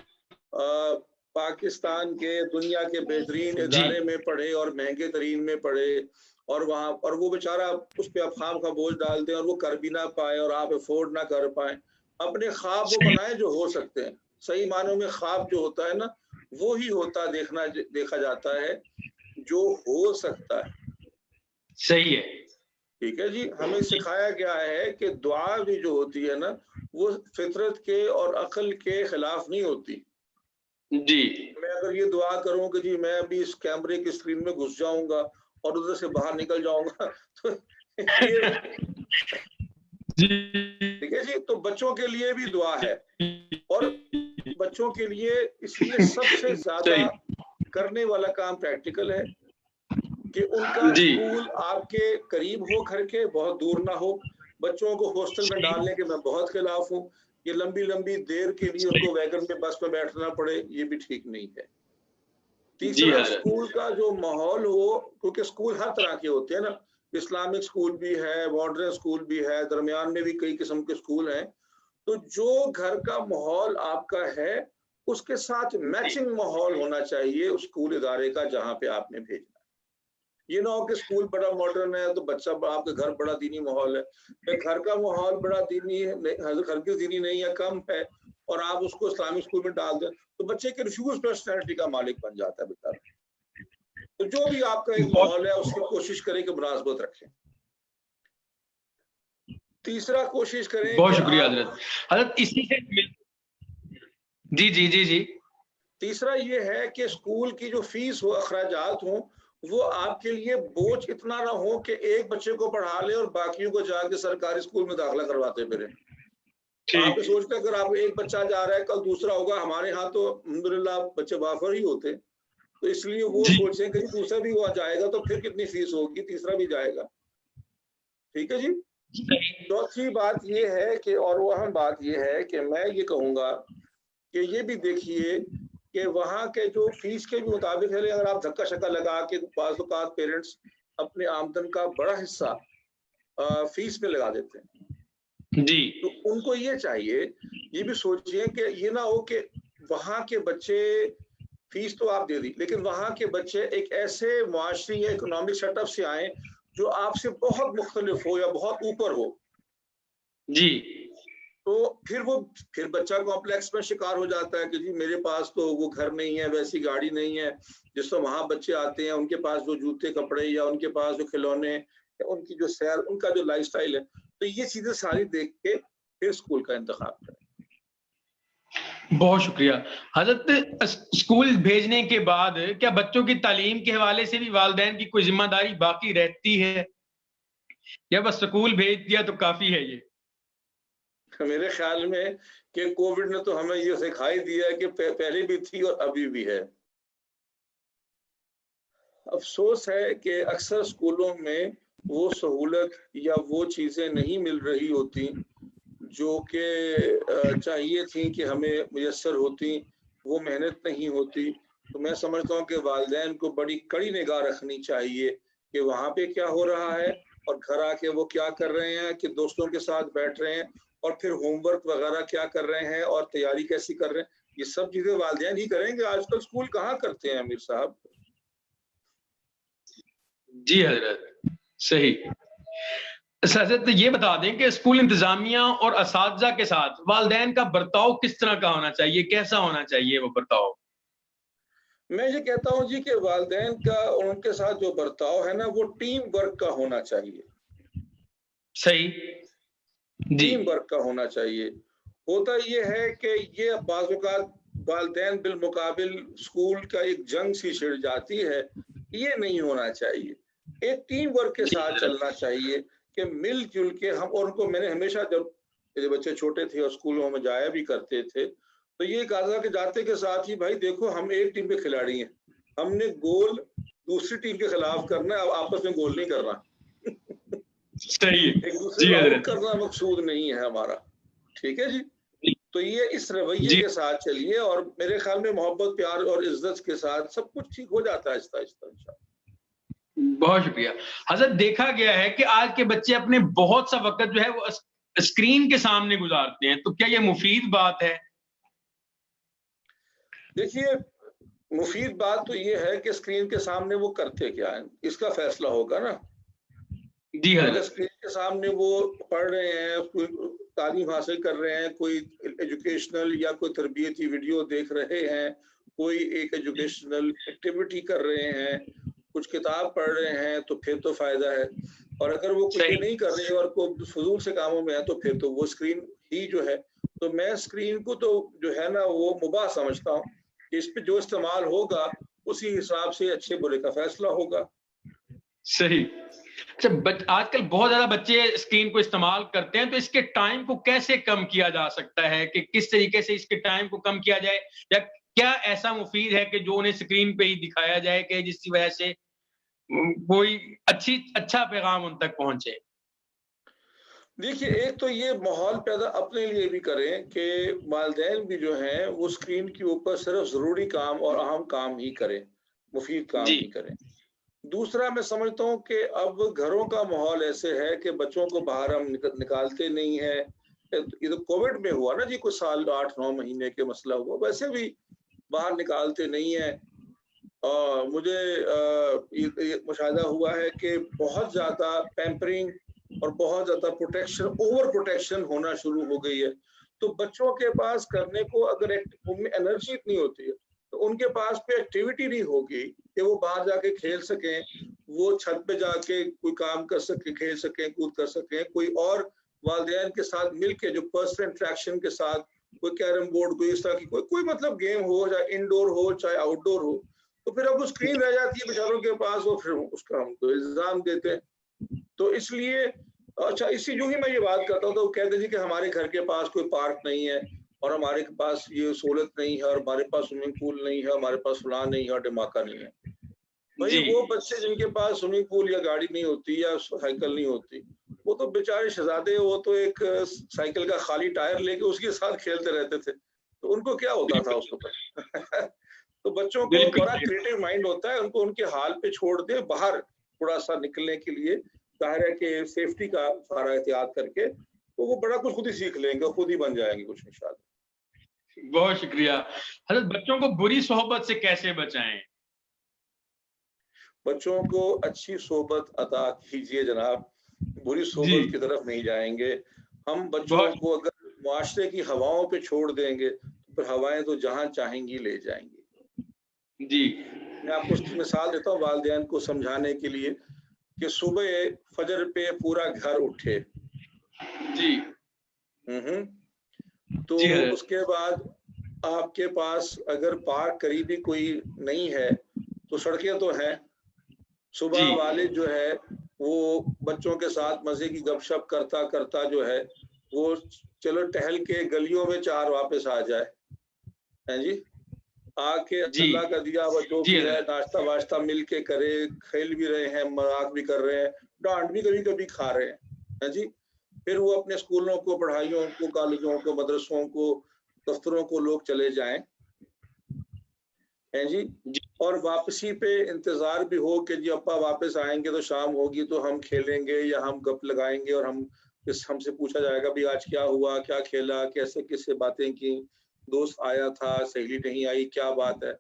Speaker 2: पाकिस्तान के दुनिया के बेहतरीन इदारे में पढ़े और महंगे तरीन में पढ़े, और वहाँ और वो बेचारा उस पर अफाम का बोझ डाल दें और वो कर भी ना पाए और आप अफोर्ड ना कर पाए। अपने ख्वाब वो बनाए जो हो सकते हैं। सही मानों में ख्वाब जो होता है ना, वो ही होता देखा जाता है जो हो सकता है।
Speaker 1: सही है,
Speaker 2: ठीक है जी। हमें सिखाया गया है कि दुआ भी जो होती है ना, वो फितरत के और अक्ल के खिलाफ नहीं होती।
Speaker 1: जी,
Speaker 2: मैं अगर ये दुआ करूं कि जी मैं अभी इस कैमरे की स्क्रीन में घुस जाऊंगा और उधर से बाहर निकल जाऊंगा तो ये ठीक है जी। तो बच्चों के लिए भी दुआ है, और बच्चों के लिए इसलिए सबसे ज्यादा करने वाला काम प्रैक्टिकल है कि उनका स्कूल आपके करीब हो, घर के बहुत दूर ना हो। बच्चों को हॉस्टल में डालने के मैं बहुत खिलाफ हूँ। ये लंबी लंबी देर के लिए उनको वैगन में बस में बैठना पड़े, ये भी ठीक नहीं है। तीसरा, स्कूल का जो माहौल हो, क्योंकि स्कूल हर तरह के होते हैं ना, इस्लामिक स्कूल भी है, मॉडर्न स्कूल भी है, दरमियान में भी कई किस्म के स्कूल हैं। तो जो घर का माहौल आपका है उसके साथ मैचिंग माहौल होना चाहिए उस स्कूल इदारे का जहाँ पे आपने भेजना। ये ना हो कि स्कूल बड़ा मॉडर्न है तो बच्चा आपके घर बड़ा दीनी माहौल है, घर का माहौल बड़ा दीनी है, घर की दीनी नहीं है, कम है, और आप उसको इस्लामिक स्कूल में डाल दें तो बच्चे के रिफ्यूज पर्सनैलिटी का मालिक बन जाता है बेचारा। तो जो भी आपका एक माहौल है उसकी कोशिश करें कि मुनासबत रखें। तीसरा, कोशिश करें।
Speaker 1: बहुत शुक्रिया हजरत। हजरत इसी से जी जी जी जी
Speaker 2: तीसरा ये है कि स्कूल की जो फीस हो, अखराजात हो, वो आपके लिए बोझ इतना ना हो कि एक बच्चे को पढ़ा ले और बाकियों को जाके सरकारी स्कूल में दाखिला करवाते फिरे। आप सोचते अगर आप एक बच्चा जा रहा है कल दूसरा होगा। हमारे यहाँ तो अल्हम्दुलिल्लाह बच्चे वाफर ही होते, तो इसलिए वो सोचें कि दूसरा भी हुआ जाएगा तो फिर कितनी फीस होगी, तीसरा भी जाएगा। ठीक है जी। चौथी बात ये है कि, और वो अहम बात ये है कि मैं ये कहूँगा कि ये भी देखिए कि वहाँ के जो फीस के भी मुताबिक है, अगर आप धक्का शक्का लगा के बाज़ औक़ात पेरेंट्स अपने आमदन का बड़ा हिस्सा फीस में लगा देते हैं।
Speaker 1: जी।
Speaker 2: तो उनको ये चाहिए, ये भी सोचिए कि ये ना हो कि वहाँ के बच्चे, फीस तो आप दे दी, लेकिन वहाँ के बच्चे एक ऐसे मुआशरी या इकोनॉमिक सेटअप से आए जो आपसे बहुत मुख्तलिफ हो या बहुत ऊपर हो।
Speaker 1: जी।
Speaker 2: तो फिर बच्चा कॉम्प्लेक्स में शिकार हो जाता है कि जी मेरे पास तो वो घर नहीं है, वैसी गाड़ी नहीं है, जिससे वहाँ बच्चे आते हैं, उनके पास जो जूते कपड़े या उनके पास जो खिलौने या उनकी जो सैर, उनका जो लाइफस्टाइल है, तो ये चीजें सारी देख के फिर स्कूल का इंतखाब करें।
Speaker 1: बहुत शुक्रिया। हज़रत, स्कूल भेजने के बाद क्या बच्चों की तालीम के हवाले से भी वालिदैन की कोई ज़िम्मेदारी बाकी रहती है, या बस स्कूल भेज दिया तो काफ़ी है ये?
Speaker 2: मेरे ख्याल में कि कोविड ने तो हमें ये सिखा ही दिया है कि पहले भी थी और अभी भी है। अफ़सोस है कि अक्सर स्कूलों में वो सहूलत या वो चीज़ें नहीं मिल रही होती जो कि चाहिए थी कि हमें मुयस्सर होती, वो मेहनत नहीं होती। तो मैं समझता हूँ कि वालिदैन को बड़ी कड़ी निगाह रखनी चाहिए कि वहाँ पे क्या हो रहा है और घर आके वो क्या कर रहे हैं, कि दोस्तों के साथ बैठ रहे हैं और फिर होमवर्क वगैरह क्या कर रहे हैं और तैयारी कैसी कर रहे हैं। ये सब चीज़ें वालिदैन ही करेंगे। आजकल स्कूल कहाँ करते हैं अमीर साहब।
Speaker 1: जी हज़रत, सही। हज़रत, ये बता दें कि स्कूल इंतज़ामिया और असातिज़ा के साथ वालिदैन का बर्ताव किस तरह का होना चाहिए? कैसा होना चाहिए वो बर्ताव?
Speaker 2: मैं ये कहता हूँ जी कि वालिदैन का और उनके साथ जो बर्ताव है ना, वो टीम वर्क का होना चाहिए।
Speaker 1: सही। जी।
Speaker 2: टीम वर्क का होना चाहिए। होता ये है कि ये बाज़ औक़ात वालिदैन बिलमुक़ाबिल स्कूल का एक जंग सी छिड़ जाती है, ये नहीं होना चाहिए। एक टीम वर्क के
Speaker 1: जी
Speaker 2: साथ
Speaker 1: हज़रत।
Speaker 2: चलना चाहिए कि मिल-जुल के हम, और उनको मैंने हमेशा, जब मेरे बच्चे छोटे थे और स्कूलों में जाया भी करते थे, तो ये कहा था कि जाते के साथ ही, भाई देखो हम एक टीम के खिलाड़ी हैं, हमने गोल दूसरी टीम के खिलाफ करना है, अब आपस में गोल नहीं करना।
Speaker 1: सही है।
Speaker 2: एक दूसरे
Speaker 1: जी
Speaker 2: को आउट
Speaker 1: हज़रत।
Speaker 2: करना मकसूद नहीं है हमारा। ठीक है जी?
Speaker 1: जी।
Speaker 2: तो ये इस रवैये
Speaker 1: जी।
Speaker 2: के साथ चलिए और मेरे ख्याल में मोहब्बत, प्यार और इज़्ज़त के साथ सब कुछ ठीक हो जाता है आहिस्ता-आहिस्ता इंशाअल्लाह।
Speaker 1: बहुत शुक्रिया। हज़रत, देखा गया है कि आज के बच्चे अपने बहुत सा वक़्त जो है वो स्क्रीन के सामने गुज़ारते हैं, तो क्या ये मुफ़ीद बात है?
Speaker 2: देखिए, मुफ़ीद बात तो ये है कि स्क्रीन के सामने वो करते क्या हैं, इसका फ़ैसला होगा ना।
Speaker 1: जी
Speaker 2: अगर
Speaker 1: हज़रत।
Speaker 2: स्क्रीन के सामने वो पढ़ रहे हैं, कोई तालीम हासिल कर रहे हैं, कोई एजुकेशनल या कोई तरबियती वीडियो देख रहे हैं, कोई एक एजुकेशनल एक्टिविटी कर रहे हैं, कुछ किताब पढ़ रहे हैं, तो फिर तो फ़ायदा है। और अगर वो कुछ ये
Speaker 1: सही।
Speaker 2: नहीं कर रहे और कोई फ़ुज़ूल से कामों में है, तो फिर तो वो स्क्रीन ही जो है। तो मैं स्क्रीन को तो जो है ना वो मुबाह समझता हूँ कि इस पे जो इस्तेमाल होगा, उसी हिसाब से अच्छे-बुरे का फ़ैसला होगा।
Speaker 1: सही। अच्छा, आजकल बहुत ज़्यादा बच्चे स्क्रीन को इस्तेमाल करते हैं, तो इसके टाइम को कैसे कम किया जा सकता है, कि किस तरीके से इसके टाइम को कम किया जाए? या क्या ऐसा मुफ़ीद है कि जो उन्हें स्क्रीन पे ही दिखाया जाए कि जिसकी वजह से कोई अच्छा पैगाम उन तक पहुँचे?
Speaker 2: देखिए, एक तो ये माहौल पैदा अपने लिए भी करें कि वालिदैन भी जो हैं वो स्क्रीन के ऊपर सिर्फ़ ज़रूरी काम और अहम काम ही करें, मुफ़ीद काम
Speaker 1: जी।
Speaker 2: ही करें। दूसरा, मैं समझता हूँ कि अब घरों का माहौल ऐसे है कि बच्चों को बाहर हम निकालते नहीं हैं। ये तो कोविड में हुआ ना जी, कुछ साल 8-9 महीने के मसला हुआ, वैसे भी बाहर निकालते नहीं हैं। मुझे ये मुशाहिदा हुआ है कि बहुत ज़्यादा पैम्परिंग और बहुत ज़्यादा प्रोटेक्शन, ओवर प्रोटेक्शन होना शुरू हो गई है। तो बच्चों के पास करने को, अगर उनमें एनर्जी इतनी होती है, तो उनके पास कोई एक्टिविटी नहीं होगी कि वो बाहर जाके खेल सकें, वो छत पे जाके कोई काम कर सकें, खेल सकें, कूद कर सकें, कोई और वालिदैन के साथ मिल के जो पर्सनल इंटरेक्शन के साथ कोई कैरम बोर्ड, कोई इस तरह की कोई मतलब गेम हो, चाहे इंडोर हो, चाहे आउटडोर हो। तो फिर अब वो स्क्रीन रह जाती है बेचारों के पास, वो फिर उसका हम तो इल्ज़ाम देते हैं। तो इसलिए अच्छा, इसी यूँ ही मैं ये बात करता हूँ, तो वो कहते जी कि हमारे घर के पास कोई पार्क नहीं है और हमारे पास ये सहूलत नहीं है और हमारे पास स्विमिंग पूल नहीं है, हमारे पास फलां नहीं है और ढिमाका नहीं है। भाई वो बच्चे जिनके पास स्विमिंग पूल या गाड़ी नहीं होती या साइकिल नहीं होती, वो तो बेचारे शहजादे, वो तो एक साइकिल का खाली टायर लेके उसके साथ खेलते रहते थे, तो उनको क्या होता था उसको पर तो बच्चों को बड़ा क्रिएटिव माइंड होता है, उनको उनके हाल पे छोड़ दे, बाहर थोड़ा सा निकलने के लिए, जाहिर है कि सेफ्टी का सारा एहतियात करके, तो वो बड़ा कुछ खुद ही सीख लेंगे, खुद ही बन जाएंगे कुछ इंशाल्लाह।
Speaker 1: बहुत शुक्रिया हजरत। बच्चों को बुरी सोहबत से कैसे बचाएं?
Speaker 2: बच्चों को अच्छी सोहबत अता कीजिए जनाब, बुरी सोहबत की तरफ नहीं जाएंगे हम। बच्चों को अगर मुआशरे की हवाओं पे छोड़ देंगे तो फिर हवाएं तो जहां चाहेंगी ले जाएंगी।
Speaker 1: जी,
Speaker 2: मैं आपको उसकी मिसाल देता हूँ वालिदैन को समझाने के लिए कि सुबह फजर पे पूरा घर उठे
Speaker 1: जी,
Speaker 2: तो उसके बाद आपके पास अगर पार्क करीबी कोई नहीं है तो सड़कें तो हैं, सुबह वाले जो है वो बच्चों के साथ मजे की गपशप करता करता जो है वो चलो टहल के गलियों में 4 वापस आ जाए, हैं जी, आके अल्लाह का दिया हुआ जो भी है नाश्ता वाश्ता मिल के करे, खेल भी रहे हैं, मजाक भी कर रहे हैं, डांट भी कभी कभी खा रहे हैं जी। फिर वो अपने स्कूलों को, पढ़ाइयों को, कॉलेजों को, मदरसों को, दफ्तरों को लोग चले जाएं, हैं जी। और वापसी पे इंतजार भी हो कि जी अप्पा वापस आएंगे तो शाम होगी तो हम खेलेंगे या हम गप लगाएंगे और हमसे पूछा जाएगा भी आज क्या हुआ, क्या खेला, कैसे किससे बातें की, दोस्त आया था, सहेली नहीं आई, क्या बात है।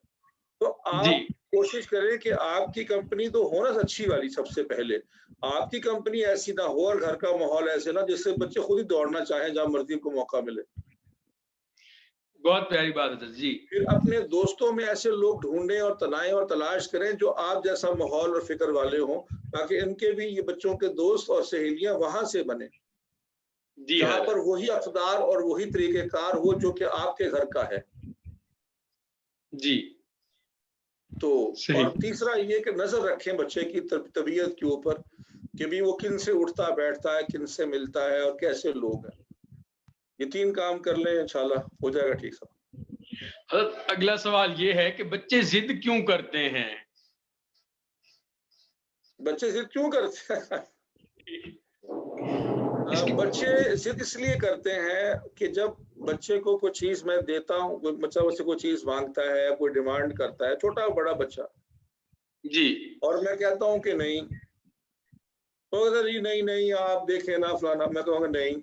Speaker 2: तो आप कोशिश करें कि आपकी कंपनी तो हो ना अच्छी वाली, सबसे पहले आपकी कंपनी ऐसी ना हो और घर का माहौल ऐसे ना जिससे बच्चे खुद ही दौड़ना चाहें जहां मर्जी को मौका मिले।
Speaker 1: बहुत प्यारी बात है जी।
Speaker 2: फिर अपने दोस्तों में ऐसे लोग ढूंढें और तलाएं और तलाश करें जो आप जैसा माहौल और फिक्र वाले हों, ताकि इनके भी ये बच्चों के दोस्त और सहेलियां वहां से बने जहां पर वही अक़दार और वही तरीक़ेकार हो जो कि आपके घर का है
Speaker 1: जी।
Speaker 2: तो और तीसरा ये कि नजर रखें बच्चे की तबीयत के ऊपर कि भी वो किन से उठता बैठता है, किन से मिलता है और कैसे लोग हैं। ये 3 काम कर लें इंशाल्लाह हो जाएगा ठीक सब।
Speaker 1: अगला सवाल ये है कि बच्चे जिद क्यों करते हैं?
Speaker 2: बच्चे जिद क्यों करते हैं? बच्चे जिद इसलिए करते हैं कि जब बच्चे को कोई चीज मैं देता हूँ, कोई बच्चा मुझसे कोई चीज मांगता है, कोई डिमांड करता है, छोटा बड़ा बच्चा
Speaker 1: जी, और
Speaker 2: मैं कहता हूँ कि नहीं, तो अगर जी नहीं नहीं आप देखें ना फलाना, मैं कहूँगा नहीं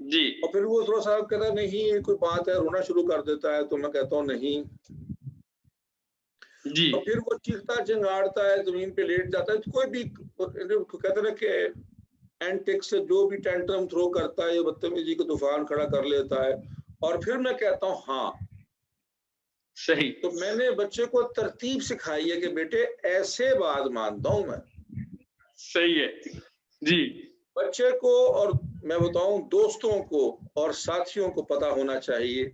Speaker 1: जी,
Speaker 2: और फिर वो थोड़ा सा कहता है नहीं कोई बात है, रोना शुरू कर देता है, तो मैं कहता हूँ नहीं
Speaker 1: जी,
Speaker 2: और फिर वो चीखता चिंगाड़ता है, जमीन पे लेट जाता है, तो कोई भी कहते ना कि एंटिक्स से जो भी टेंट्रम थ्रो करता है, ये बदतमीजी को तूफान खड़ा कर लेता है और फिर मैं कहता हूँ हाँ
Speaker 1: सही।
Speaker 2: तो मैंने बच्चे को तरतीब सिखाई है कि बेटे ऐसे बात मानता हूं मैं।
Speaker 1: सही है जी।
Speaker 2: बच्चे को और मैं बताऊं दोस्तों को और साथियों को पता होना चाहिए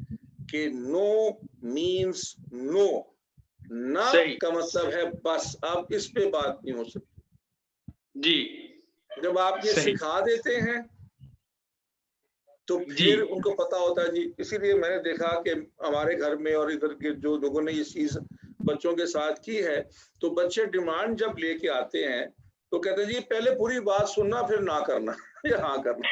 Speaker 2: कि नो मीन्स नो, ना का मतलब है बस, आप इस पे बात नहीं हो सकती जी। जब आप ये सिखा देते हैं तो फिर उनको पता होता है जी। इसीलिए मैंने देखा कि हमारे घर में और इधर के जो लोगों ने ये चीज बच्चों के साथ की है, तो बच्चे डिमांड जब लेके आते हैं तो कहते हैं जी पहले पूरी बात सुनना फिर ना करना या हाँ करना।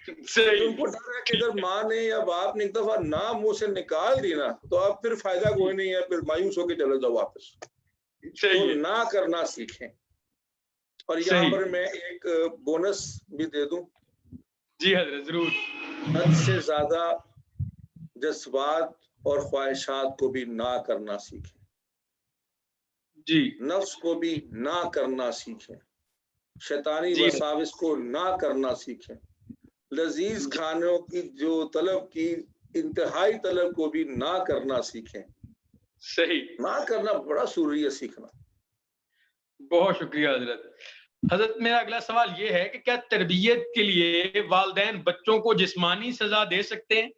Speaker 2: तो उनको डर है कि अगर माँ ने या बाप ने एक दफा ना मुंह से निकाल दी ना तो अब फिर फायदा कोई नहीं है, फिर मायूस होकर चले जाओ वापस। तो ना करना सीखें। और यहाँ पर मैं एक बोनस भी दे दूं।
Speaker 1: जी हज़रत जरूर।
Speaker 2: हद से ज्यादा जज्बात और ख्वाहिशात को भी ना करना सीखें जी। नफ्स को भी ना करना सीखें, शैतानी वसाविस को ना करना सीखें, लजीज खानों की जो तलब की इंतहाई तलब को भी ना करना सीखें। सही, ना करना बड़ा जरूरी है सीखना।
Speaker 1: बहुत शुक्रिया हजरत। हजरत मेरा अगला सवाल ये है कि क्या तरबियत के लिए वालिदैन बच्चों को जिस्मानी सजा दे सकते हैं?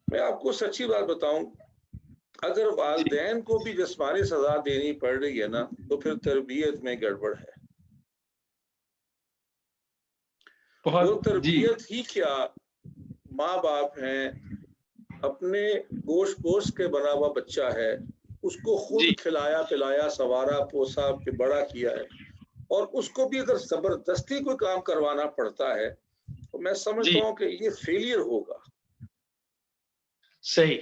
Speaker 2: मैं आपको सच्ची बात बताऊं, अगर वालिदैन को भी जिस्मानी सजा देनी पड़ रही है ना तो फिर तरबियत में गड़बड़ है। वो तरबियत ही क्या, माँ बाप हैं, अपने गोश्त पोश के बना हुआ बच्चा है, उसको खुद खिलाया पिलाया संवारा पोसा बड़ा किया है, और उसको भी अगर जबरदस्ती कोई काम करवाना पड़ता है तो मैं समझता हूँ कि ये फेलियर होगा।
Speaker 1: सही।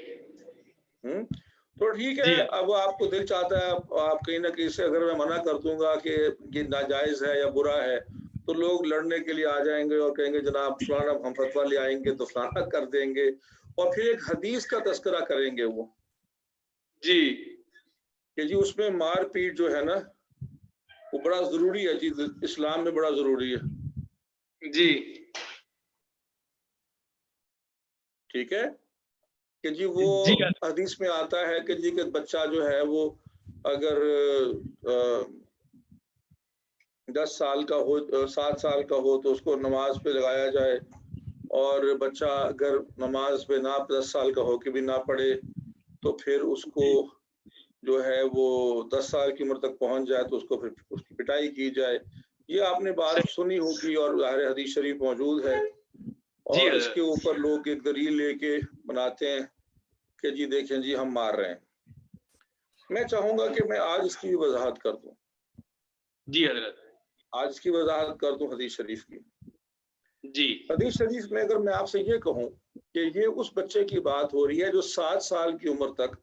Speaker 2: तो ठीक है, अब आपको दिल चाहता है आप कहीं ना कहीं से, अगर मैं मना कर दूंगा कि ये नाजायज है या बुरा है, तो लोग लड़ने के लिए आ जाएंगे और कहेंगे जनाब फलाना हम फतवा ले आएंगे तो फलाना कर देंगे, और फिर एक हदीस का तस्करा करेंगे वो
Speaker 1: जी
Speaker 2: कि जी उसमें मार पीट जो है ना वो बड़ा जरूरी है जी, इस्लाम में बड़ा जरूरी है
Speaker 1: जी।
Speaker 2: ठीक है कि जी वो हदीस में आता है कि जी कि बच्चा जो है वो अगर 10 साल का हो 7 साल का हो तो उसको नमाज पे लगाया जाए, और बच्चा अगर नमाज पे ना 10 साल का हो के भी ना पढ़े तो फिर उसको जो है वो 10 साल की उम्र तक पहुंच जाए तो उसको फिर उसकी पिटाई की जाए। ये आपने बात सुनी होगी और ज़ाहिर हदीस शरीफ मौजूद है, और इसके ऊपर लोग एक दलील लेके बनाते हैं कि जी देखें जी हम मार रहे हैं। मैं चाहूंगा कि मैं आज इसकी भी वजाहत कर दूं।
Speaker 1: जी हजरत,
Speaker 2: आज इसकी वजाहत कर दूं हदीस शरीफ की।
Speaker 1: जी
Speaker 2: हदीस शरीफ में अगर मैं आपसे ये कहूं कि ये उस बच्चे की बात हो रही है जो 7 साल की उम्र तक,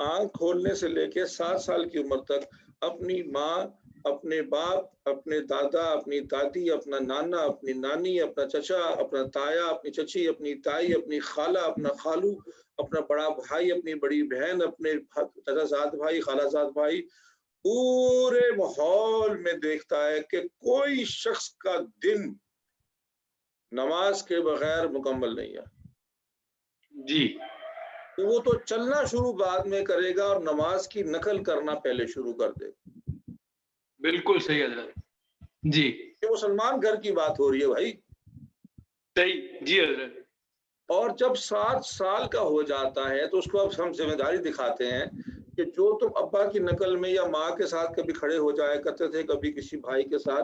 Speaker 2: आंख खोलने से लेके 7 साल की उम्र तक अपनी माँ, अपने बाप, अपने दादा, अपनी दादी, अपना नाना, अपनी नानी, अपना चचा, अपना ताया, अपनी चची, अपनी ताई, अपनी खाला, अपना खालू, अपना बड़ा भाई, अपनी बड़ी बहन, अपने चाचाजाद भाई, खालाजाद भाई, पूरे माहौल में देखता है कि कोई शख्स का दिन नमाज के बगैर मुकम्मल नहीं है।
Speaker 1: जी
Speaker 2: तो वो तो चलना शुरू बाद में करेगा और नमाज की नकल करना पहले शुरू कर देगा।
Speaker 1: बिल्कुल सही हजरत। जी
Speaker 2: ये मुसलमान घर की बात हो रही है भाई।
Speaker 1: सही जी हजरत।
Speaker 2: और जब 7 साल का हो जाता है तो उसको अब हम जिम्मेदारी दिखाते हैं कि जो तुम अब्बा की नकल में या माँ के साथ कभी खड़े हो जाया करते थे, कभी किसी भाई के साथ,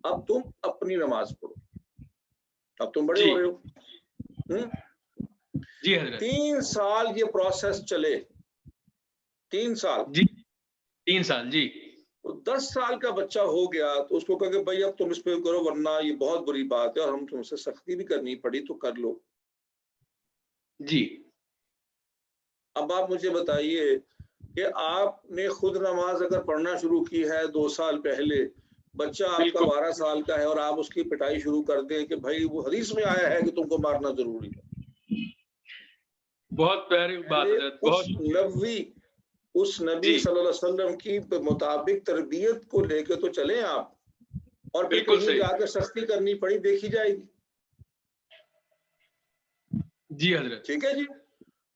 Speaker 2: अब तुम अपनी नमाज पढ़ो, अब तुम बड़े हो रहे हो।
Speaker 1: जी हजरत।
Speaker 2: 3 साल ये प्रोसेस चले, 3 साल
Speaker 1: जी 3 साल जी।
Speaker 2: तो 10 साल का बच्चा हो गया तो उसको कह के भाई अब तुम इस पे करो वरना ये बहुत बुरी बात है और हम तुमसे सख्ती भी करनी पड़ी तो कर लो।
Speaker 1: जी
Speaker 2: अब आप मुझे बताइए कि आपने खुद नमाज अगर पढ़ना शुरू की है 2 साल पहले, बच्चा आपका 12 साल का है और आप उसकी पिटाई शुरू कर दें कि भाई वो हदीस में आया है कि तुमको मारना जरूरी है।
Speaker 1: बहुत प्यारी बात है।
Speaker 2: उस नबी सल्लल्लाहु अलैहि वसल्लम की मुताबिक तरबियत को लेके तो चले आप, और फिर कहीं जाकर सख्ती करनी पड़ी देखी जाएगी।
Speaker 1: जी हजरत।
Speaker 2: ठीक है जी,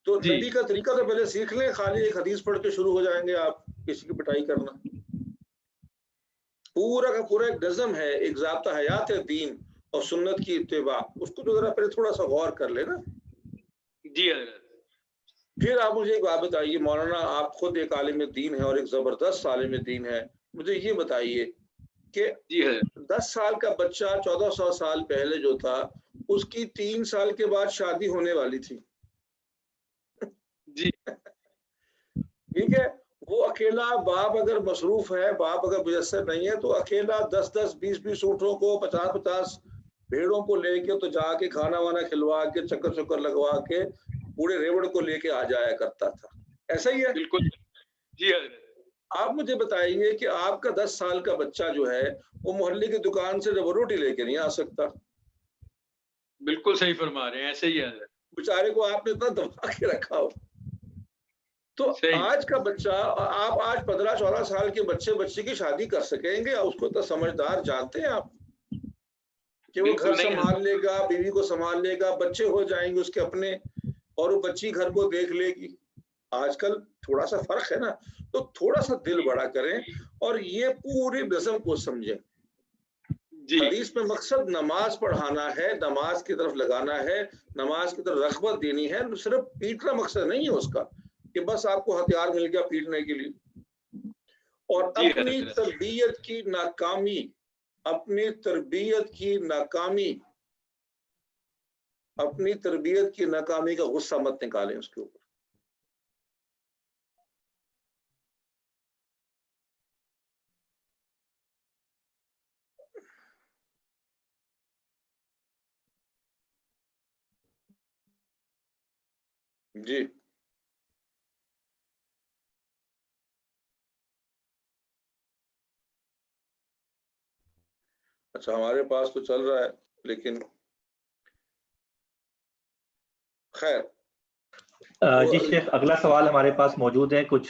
Speaker 2: तो नबी का तरीका तो पहले सीख लें, खाली एक हदीस पढ़ के शुरू हो जाएंगे आप किसी की पिटाई करना। पूरा का पूरा एक नज़म है, एक ज़ाब्ता हयात है दीन और सुन्नत की इत्तिबा, उसको तो जरा पहले थोड़ा सा गौर कर लेना।
Speaker 1: जी हजरत।
Speaker 2: फिर आप मुझे एक बात बताइए मौलाना, आप खुद एक आलिम दीन है और एक जबरदस्त आलिम दीन है, मुझे ये बताइए कि 10 साल का बच्चा 1400 साल पहले जो था उसकी 3 साल के बाद शादी होने वाली थी।
Speaker 1: जी
Speaker 2: ठीक है, वो अकेला बाप अगर मसरूफ है, बाप अगर मुयस्सर नहीं है तो अकेला 10-10, 20-20 ऊँटों को 50-50 भेड़ों को लेके तो जाके खाना वाना खिलवा के चक्कर चक्कर लगवा के पूरे रेवड़ को लेके आ जाया करता था। ऐसा ही है?
Speaker 1: बिल्कुल जी।
Speaker 2: आप मुझे बताइए कि आपका 10 साल का बच्चा जो है वो मोहल्ले की दुकान से रबर रोटी लेके नहीं आ सकता।
Speaker 1: बिल्कुल सही फरमा रहे हैं, ऐसे ही है
Speaker 2: बेचारे को आपने इतना दबा के रखा हो। तो आज का बच्चा, आप आज 15-14 साल के बच्चे की शादी कर सकेंगे? उसको तो समझदार जानते हैं आप कि वो घर संभाल लेगा, बीवी को संभाल लेगा, बच्चे हो जाएंगे उसके अपने और वो बच्ची घर को देख लेगी। आजकल थोड़ा सा फर्क है ना, तो थोड़ा सा दिल बड़ा करें और ये पूरी नज़म को समझें। हदीस में मकसद नमाज पढ़ाना है, नमाज की तरफ लगाना है, नमाज की तरफ रग़बत देनी है, सिर्फ पीटना मकसद नहीं है उसका कि बस आपको हथियार मिल गया पीटने के लिए। और अपनी तरबियत की नाकामी, अपनी तरबियत की नाकामी, अपनी तरबियत की नाकामी का गुस्सा मत निकालें उसके ऊपर। जी। अच्छा, हमारे पास तो चल रहा है, लेकिन खैर।
Speaker 3: जी शेख, अगला सवाल हमारे पास मौजूद है। कुछ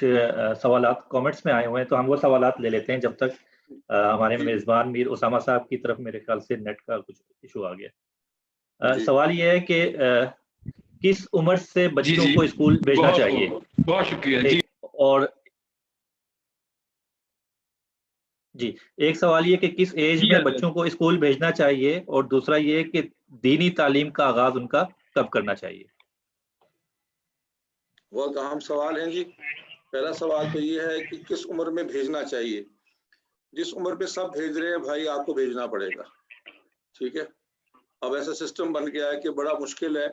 Speaker 3: सवालात कमेंट्स में आए हुए हैं, तो हम वो सवालात ले लेते हैं जब तक हमारे मेज़बान मीर उसामा साहब की तरफ मेरे ख्याल से नेट का कुछ इशू आ गया। सवाल ये है कि किस उम्र से बच्चों को स्कूल भेजना चाहिए?
Speaker 1: बहुत शुक्रिया जी।
Speaker 3: और जी, एक सवाल ये कि किस एज में बच्चों को स्कूल भेजना चाहिए, और दूसरा ये कि दीनी तालीम का आगाज उनका कब करना चाहिए?
Speaker 2: बहुत अहम सवाल है जी। पहला सवाल तो ये है कि किस उम्र में भेजना चाहिए। जिस उम्र पे सब भेज रहे हैं भाई, आपको भेजना पड़ेगा, ठीक है। अब ऐसा सिस्टम बन गया है कि बड़ा मुश्किल है।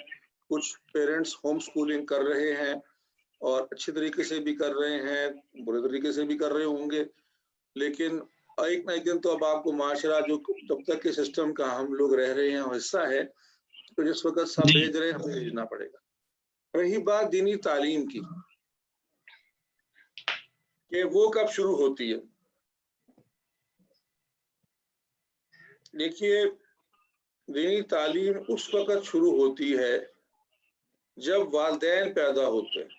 Speaker 2: कुछ पेरेंट्स होम स्कूलिंग कर रहे हैं और अच्छी तरीके से भी कर रहे हैं, बुरे तरीके से भी कर रहे होंगे, लेकिन एक ना एक दिन तो अब आपको माशरा जो तब तक के सिस्टम का हम लोग रह रहे हैं हिस्सा है, तो जिस वक्त सब भेज रहे हैं हमें भेजना पड़ेगा। रही बात दीनी तालीम की कि वो कब शुरू होती है, देखिए दीनी तालीम उस वक्त शुरू होती है जब वालिदैन पैदा होते हैं।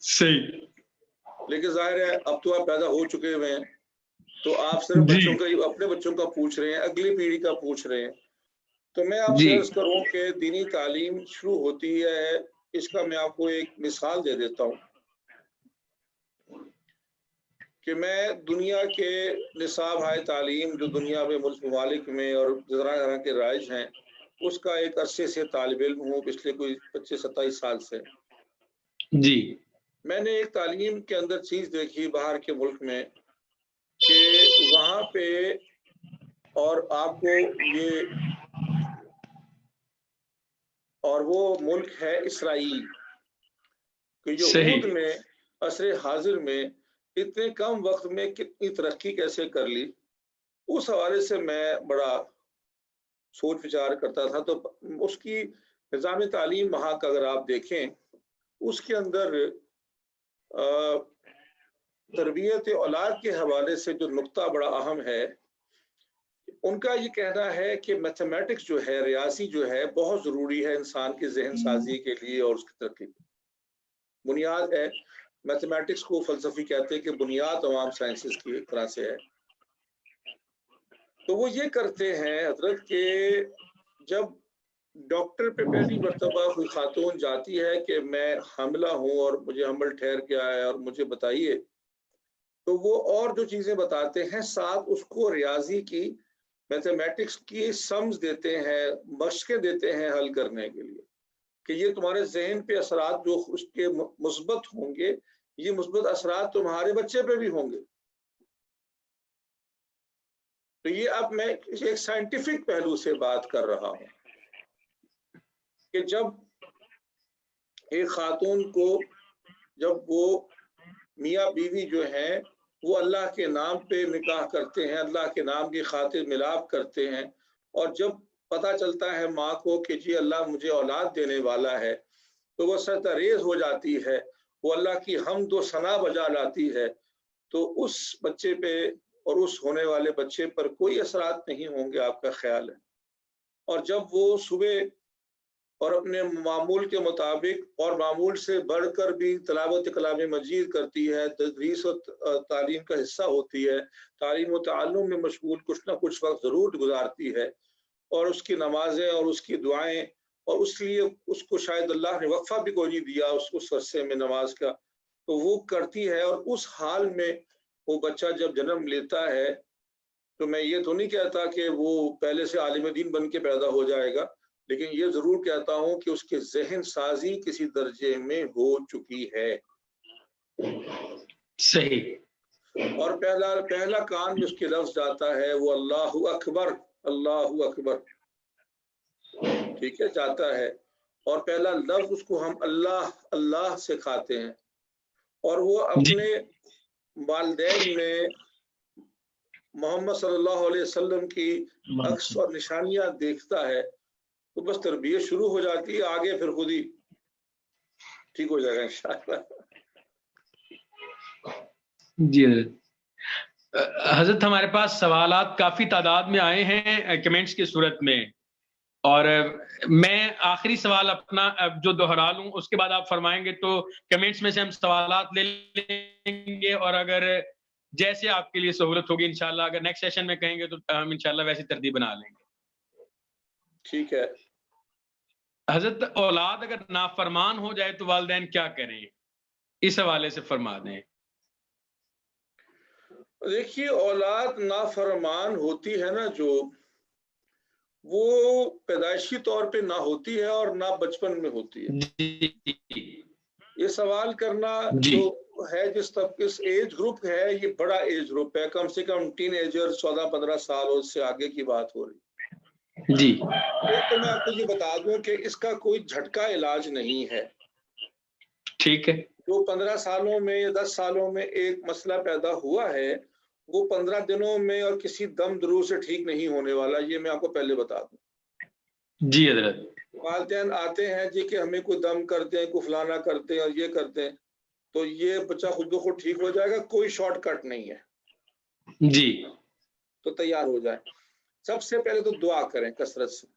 Speaker 1: सही।
Speaker 2: लेकिन जाहिर है अब तो आप पैदा हो चुके हुए हैं, तो आप सिर्फ बच्चों का, अपने बच्चों का पूछ रहे हैं, अगली पीढ़ी का पूछ रहे हैं। तो मैं आपसे अर्ज करूं कि दीनी तालीम शुरू होती है, इसका मैं आपको एक मिसाल दे देता हूं कि मैं दुनिया के निसाब हाय तालीम जो दुनिया में मुल्क ममालिक में और तरह के राइज हैं, उसका एक अरसे से तालिब इल्म हूँ, पिछले कोई 25-27 साल से।
Speaker 1: जी।
Speaker 2: मैंने एक तालीम के अंदर चीज देखी बाहर के मुल्क में कि वहां पे, और आपको ये, और वो मुल्क है इसराइल, कि यहूद ने असरे हाजिर में इतने कम वक्त में कितनी तरक्की कैसे कर ली, उस हवाले से मैं बड़ा सोच विचार करता था। तो उसकी निज़ाम तालीम वहाँ का अगर आप देखें, उसके अंदर तरबियत औलाद के हवाले से जो नुक्ता बड़ा अहम है, उनका ये कहना है कि मैथमेटिक्स जो है, रियासी जो है, बहुत ज़रूरी है इंसान की जहन साजी के लिए और उसकी तरक्की की बुनियाद है। मैथमेटिक्स को फलसफी कहते हैं कि बुनियाद तमाम साइंसेस की तरह से है। तो वो ये करते हैं हजरत के, जब डॉक्टर पे पहली मरतबा कोई खातून जाती है कि मैं हामिला हूँ और मुझे हमल ठहर गया है और मुझे बताइए, तो वो और जो चीज़ें बताते हैं साथ उसको रियाजी की, मैथमेटिक्स की सम्स देते हैं, मशक़ें देते हैं हल करने के लिए, कि ये तुम्हारे जहन पे असरात जो उसके मुस्बत होंगे, ये मुस्बत असरात तुम्हारे बच्चे पे भी होंगे। तो ये अब मैं एक साइंटिफिक पहलू से बात कर रहा हूँ कि जब एक खातून को, जब वो मियाँ बीवी जो हैं वो अल्लाह के नाम पे निकाह करते हैं, अल्लाह के नाम की खातिर मिलाप करते हैं, और जब पता चलता है माँ को कि जी अल्लाह मुझे औलाद देने वाला है, तो वह सरतरेज हो जाती है, वो अल्लाह की हम्द व सना बजा लाती है, तो उस बच्चे पे और उस होने वाले बच्चे पर कोई असरात नहीं होंगे, आपका ख्याल है। और जब वो सुबह और अपने मामूल के मुताबिक और मामूल से बढ़कर भी तिलावत कलाम मजीद करती है, तदरीस और तालीम का हिस्सा होती है, तालीम व ताल्लुम में मशगूल कुछ ना कुछ वक्त ज़रूर गुजारती है, और उसकी नमाजें और उसकी दुआएं, और उसलिए उसको शायद अल्लाह ने वक्फा भी कोई नहीं दिया उस अरसे में नमाज का, तो वो करती है। और उस हाल में वो बच्चा जब जन्म लेता है, तो मैं ये तो नहीं कहता कि वो पहले से आलिम दीन बन के पैदा हो जाएगा, लेकिन ये जरूर कहता हूं कि उसके जहन साजी किसी दर्जे में हो चुकी है।
Speaker 1: सही।
Speaker 2: और पहला कान में उसके लफ्ज जाता है वो अल्लाहु अकबर, अल्लाहु अकबर, ठीक है, जाता है, और पहला लफ्ज उसको हम अल्लाह अल्लाह से खाते हैं, और वो अपने वालिदैन में मोहम्मद सल्लल्लाहु अलैहि वसल्लम की अक्स और निशानियां देखता है, तो बस तरबियत शुरू हो जाती है, आगे फिर खुद ही ठीक हो जाएगा इंशाअल्लाह।
Speaker 1: जी हजरत, हमारे पास सवालात काफी तादाद में आए हैं कमेंट्स की सूरत में, और मैं आखिरी सवाल अपना जो दोहरा लूं, उसके बाद आप फरमाएंगे तो कमेंट्स में से हम सवालात ले लेंगे, और अगर जैसे आपके लिए सहूलत होगी इंशाल्लाह, अगर नेक्स्ट सेशन में कहेंगे तो हम इंशाल्लाह वैसी तरतीब बना लेंगे।
Speaker 2: ठीक है।
Speaker 1: हजरत, औलाद अगर नाफरमान हो जाए तो वालिदैन क्या करें, इस हवाले से फरमा दें।
Speaker 2: देखिए, औलाद नाफरमान होती है ना, जो वो पैदाइशी तौर पे ना होती है और ना बचपन में होती है। ये सवाल करना जो है, जिस तब इस एज ग्रुप है, ये बड़ा एज ग्रुप है, कम से कम टीनेजर 14-15 साल और उससे आगे की बात हो रही
Speaker 1: जी।
Speaker 2: तो मैं आपको ये बता दूं कि इसका कोई झटका इलाज नहीं है।
Speaker 1: ठीक है। जो
Speaker 2: 15 सालों में या 10 सालों में एक मसला पैदा हुआ है, वो 15 दिनों में और किसी दम दरू से ठीक नहीं होने वाला, ये मैं आपको पहले बता दूं।
Speaker 1: जी हजरत।
Speaker 2: वालिदैन आते हैं जी कि हमें कोई दम करते हैं, कोई फलाना करते हैं और ये करते हैं, तो ये बच्चा खुद ब खुद ठीक हो जाएगा, कोई शॉर्टकट नहीं है।
Speaker 1: जी।
Speaker 2: तो तैयार हो जाए। सबसे पहले तो दुआ करें कसरत से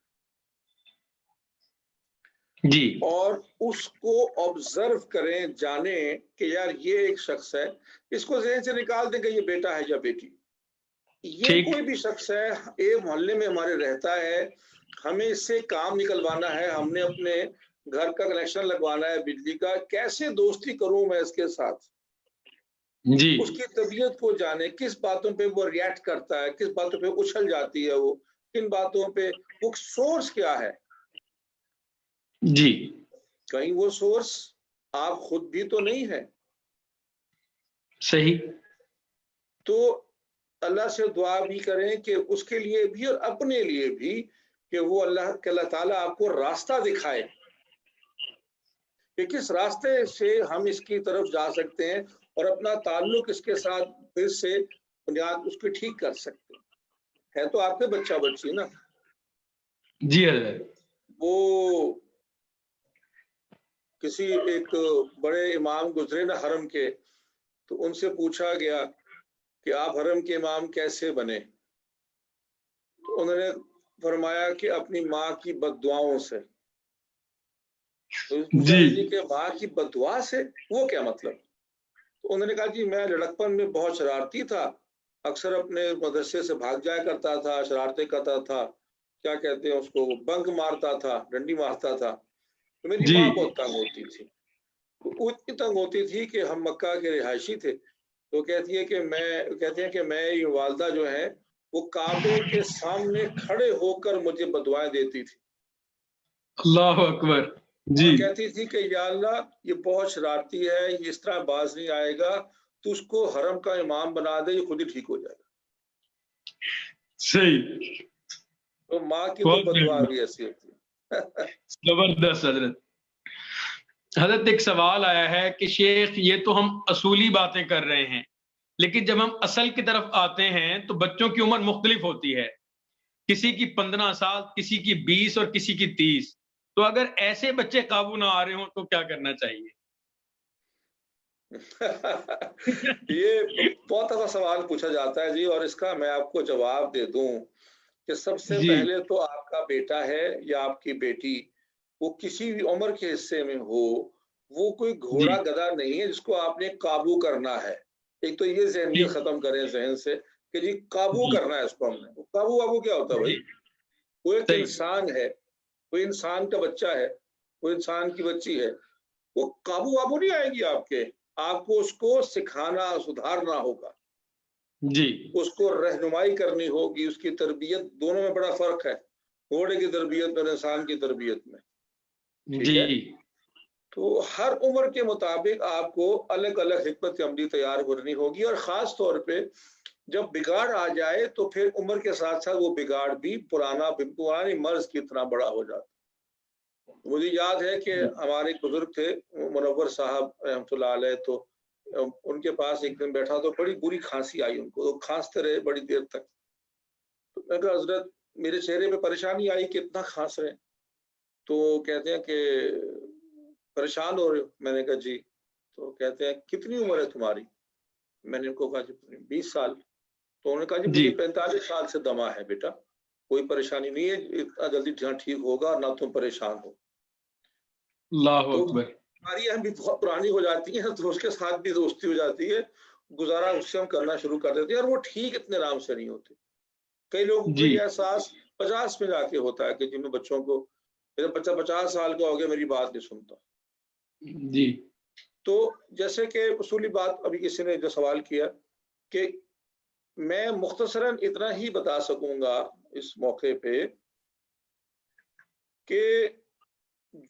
Speaker 1: जी,
Speaker 2: और उसको ऑब्जर्व करें, जाने कि यार ये एक शख्स है, इसको ज़हन से निकाल दें कि ये बेटा है या बेटी। ये कोई भी शख्स है, एक मोहल्ले में हमारे रहता है, हमें इससे काम निकलवाना है, हमने अपने घर का कनेक्शन लगवाना है बिजली का, कैसे दोस्ती करूं मैं इसके साथ।
Speaker 1: जी।
Speaker 2: उसकी तबीयत को जाने, किस बातों पे वो रिएक्ट करता है, किस बातों पे उछल जाती है वो, किन बातों पे, वो सोर्स क्या है।
Speaker 1: जी।
Speaker 2: कहीं वो सोर्स आप खुद भी तो नहीं है।
Speaker 1: सही।
Speaker 2: तो अल्लाह से दुआ भी करें कि उसके लिए भी और अपने लिए भी, कि वो अल्लाह ताला आपको रास्ता दिखाए कि किस रास्ते से हम इसकी तरफ जा सकते हैं और अपना ताल्लुक इसके साथ फिर से बुनियाद उसकी ठीक कर सकते हैं। है तो आपके बच्चा बच्ची ना।
Speaker 1: जी हजरत।
Speaker 2: वो किसी एक बड़े इमाम गुजरे ना हरम के, तो उनसे पूछा गया कि आप हरम के इमाम कैसे बने, तो उन्होंने फरमाया कि अपनी माँ की बद्दुआओं से। तो जी के माँ की बद्दुआ से वो क्या मतलब। तो उन्होंने कहा जी मैं लड़कपन में बहुत शरारती था, अक्सर अपने मदरसे से भाग जाया करता था, शरारतें करता था, क्या कहते हैं उसको, बंक मारता था, डंडी मारता था। तो मेरी माँ बहुत तंग होती थी, वो इतनी तंग होती थी कि हम मक्का के रिहायशी थे, तो कहती है कि कहते हैं कि मैं वालदा जो है वो काबे के सामने खड़े होकर मुझे बदुआएं देती थी।
Speaker 1: अल्लाह अकबर। जी।
Speaker 2: और कहती थी कि या अल्लाह ये बहुत शरारती है, ये इस तरह बाज नहीं आएगा, तो उसको हरम का इमाम बना दे, ये खुद ही ठीक हो जाएगा।
Speaker 1: सही।
Speaker 2: तो माँ की वो बदुआ भी ऐसी होती है।
Speaker 1: जबरदस्त हजरत। हजरत, एक सवाल आया है कि शेख ये तो हम असूली बातें कर रहे हैं, लेकिन जब हम असल की तरफ आते हैं तो बच्चों की उम्र मुख्तलिफ होती है, किसी की 15 साल, किसी की 20 और किसी की 30। तो अगर ऐसे बच्चे काबू ना आ रहे हो तो क्या करना चाहिए?
Speaker 2: ये बहुत अच्छा सवाल पूछा जाता है जी, और इसका मैं आपको जवाब दे दूं कि सबसे पहले तो आपका बेटा है या आपकी बेटी, वो किसी भी उम्र के हिस्से में हो, वो कोई घोड़ा गधा नहीं है जिसको आपने काबू करना है। एक तो ये ज़हनियत खत्म करें जहन से कि जी काबू करना है इसको हमने। काबू वाबू क्या होता है भाई? वो एक इंसान है, कोई इंसान का बच्चा है, कोई इंसान की बच्ची है, वो काबू वाबू नहीं आएगी आपके। आपको उसको सिखाना, सुधारना होगा
Speaker 1: जी,
Speaker 2: उसको रहनुमाई करनी होगी, उसकी तरबियत, दोनों में बड़ा फर्क है, घोड़े की तरबियत और इंसान की तरबियत में। ठीक है, तो हर उम्र के मुताबिक आपको अलग अलग हिकमत अमली तैयार करनी होगी, और खास तौर पे जब बिगाड़ आ जाए तो फिर उम्र के साथ साथ वो बिगाड़ भी पुरानी मर्ज की तरह बड़ा हो जाता। मुझे याद है कि हमारे एक बुजुर्ग थे मुनव्वर साहब रहमतुल्लाह अलैह, तो उनके पास एक दिन बैठा तो बड़ी बुरी खांसी आई उनको, तो खांसते रहे बड़ी देर तक। तो मैं कहा हजरत मेरे चेहरे पे परेशानी आई कि इतना खांस रहे। तो कहते हैं कि परेशान हो रहे हो? मैंने कहा जी। तो कहते हैं कितनी उम्र है तुम्हारी? मैंने उनको कहा जी 20 साल। तो उन्होंने कहा जी
Speaker 1: जी।
Speaker 2: मुझे 45 साल से दमा है बेटा, कोई परेशानी नहीं है, इतना जल्दी ठीक होगा, ना तुम परेशान हो।
Speaker 1: अल्लाहु
Speaker 2: तो
Speaker 1: अकबर।
Speaker 2: हमारी हम भी बहुत पुरानी हो जाती है तो उसके साथ भी दोस्ती हो जाती है, गुजारा उससे हम करना शुरू कर देते हैं, और वो ठीक इतने आराम से नहीं होते। कई लोगों को
Speaker 1: जी।
Speaker 2: ये एहसास 50 में जाके होता है कि जिनमें बच्चों को, मेरा बच्चा 50 साल का हो गया, मेरी बात नहीं सुनता।
Speaker 1: जी।
Speaker 2: तो जैसे कि उसूली बात अभी किसी ने जो सवाल किया, कि मैं मुख्तसरन इतना ही बता सकूंगा इस मौके पे कि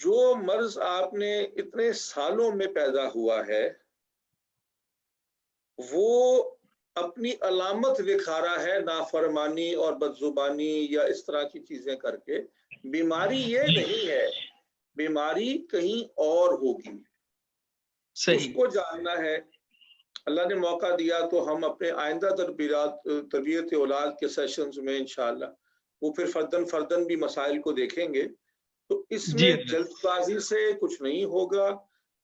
Speaker 2: जो मर्ज आपने इतने सालों में पैदा हुआ है, वो अपनी अलामत दिखा है नाफरमानी और बदजुबानी या इस तरह की चीजें करके। बीमारी ये नहीं है, बीमारी कहीं और होगी,
Speaker 1: सही।
Speaker 2: उसको जानना है। अल्लाह ने मौका दिया तो हम अपने आइंदा तरबियत औलाद के सेशंस में इंशाअल्लाह वो फिर फर्दन भी मसाइल को देखेंगे। तो
Speaker 1: जी
Speaker 2: इसमें
Speaker 1: हज़रत।
Speaker 2: जल्दबाजी से कुछ नहीं होगा,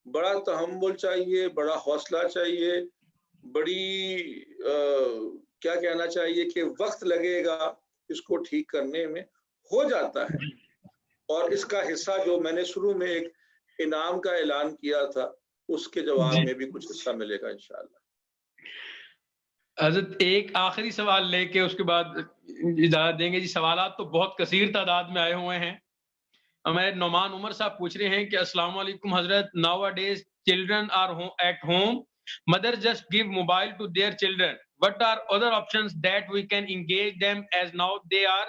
Speaker 2: बड़ा तहम्मुल चाहिए, बड़ा हौसला चाहिए, बड़ी क्या कहना चाहिए कि वक्त लगेगा इसको ठीक करने में, हो जाता है। और इसका हिस्सा जो मैंने शुरू में एक इनाम का ऐलान किया था, उसके जवाब
Speaker 1: जी।
Speaker 2: में भी कुछ हिस्सा मिलेगा इंशाअल्लाह।
Speaker 1: हज़रत एक आखिरी सवाल लेके उसके बाद इजाज़त देंगे जी। सवालात तो बहुत कसीर तादाद में आए हुए हैं। हमारे नौमान उमर साहब पूछ रहे हैं कि अस्सलाम वालेकुम हज़रत, nowadays children are at home, mother just give mobile to their children, what are other options that we can engage them as now they are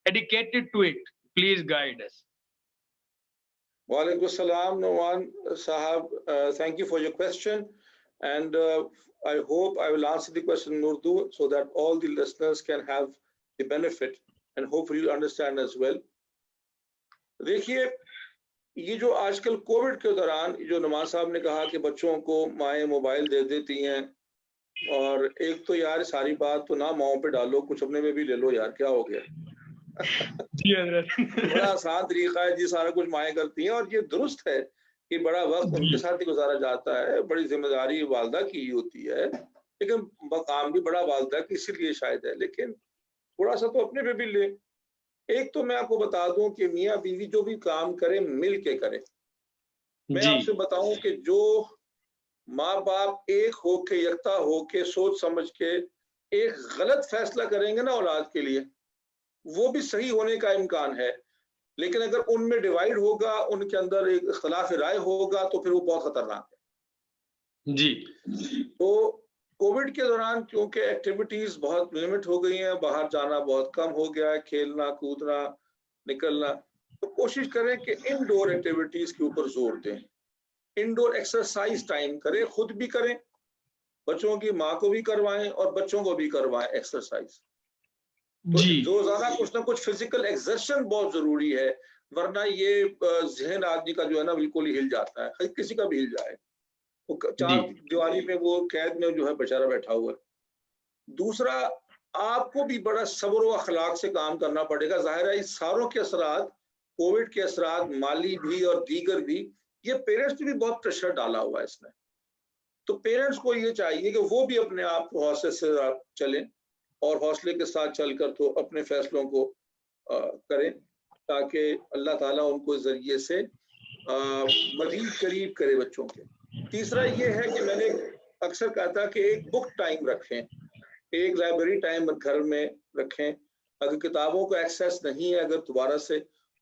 Speaker 1: addicted to it, please guide us.
Speaker 2: Walaikum salam, Nouman Sahab. Thank you for your question. And I hope I will answer the question in Urdu so that all the listeners can have the benefit and hopefully you understand as well. देखिए, ये जो आजकल कोविड के दौरान जो नवाज साहब ने कहा कि बच्चों को माएँ मोबाइल दे देती हैं, और एक तो यार सारी बात तो ना माओ पे डालो, कुछ अपने में भी ले लो यार, क्या हो गया?
Speaker 1: जी हज़रत।
Speaker 2: बड़ा आसान तरीका है जी, सारा कुछ माएँ करती हैं, और ये दुरुस्त है कि बड़ा वक्त उनके साथ ही गुजारा जाता है, बड़ी जिम्मेदारी वालदा की ही होती है, लेकिन काम भी बड़ा वालदा की इसीलिए शायद है, लेकिन थोड़ा सा तो अपने पे भी ले। एक तो मैं आपको बता दूं कि मियाँ बीवी जो भी काम करें मिल के करें। मैं
Speaker 1: जी।
Speaker 2: आपसे बताऊं कि जो माँ बाप एक होके, यकता होके, सोच समझ के एक गलत फैसला करेंगे ना औलाद के लिए, वो भी सही होने का इम्कान है, लेकिन अगर उनमें डिवाइड होगा, उनके अंदर एक इख्तिलाफ राय होगा, तो फिर वो बहुत खतरनाक है।
Speaker 1: जी।
Speaker 2: तो कोविड के दौरान क्योंकि एक्टिविटीज बहुत लिमिट हो गई हैं, बाहर जाना बहुत कम हो गया है, खेलना कूदना निकलना, तो कोशिश करें कि इनडोर एक्टिविटीज के ऊपर जोर दें। इनडोर एक्सरसाइज टाइम करें, खुद भी करें, बच्चों की माँ को भी करवाएं और बच्चों को भी करवाएं एक्सरसाइज। तो
Speaker 1: जी।
Speaker 2: रोजाना कुछ ना कुछ फिजिकल एक्सर्शन बहुत जरूरी है, वरना ये जहन आदमी का जो है ना बिल्कुल ही हिल जाता है, किसी का भी हिल जाए, वो चार दीवारी में वो कैद में जो है बेचारा बैठा हुआ है। दूसरा, आपको भी बड़ा सब्र व अखलाक से काम करना पड़ेगा। जाहिर है इस सारों के असरात, कोविड के असरात माली भी और दीगर भी, ये पेरेंट्स ने भी बहुत प्रेशर डाला हुआ है इसमें। तो पेरेंट्स को ये चाहिए कि वो भी अपने आप को हौसले से चलें और हौसले के साथ चलकर तो अपने फैसलों को करें, ताकि अल्लाह ताला उनको इस जरिए से मजीद करीब करे बच्चों के। तीसरा ये है कि मैंने अक्सर कहा था कि एक बुक टाइम रखें, एक लाइब्रेरी टाइम घर में रखें। अगर किताबों को एक्सेस नहीं है, अगर दोबारा से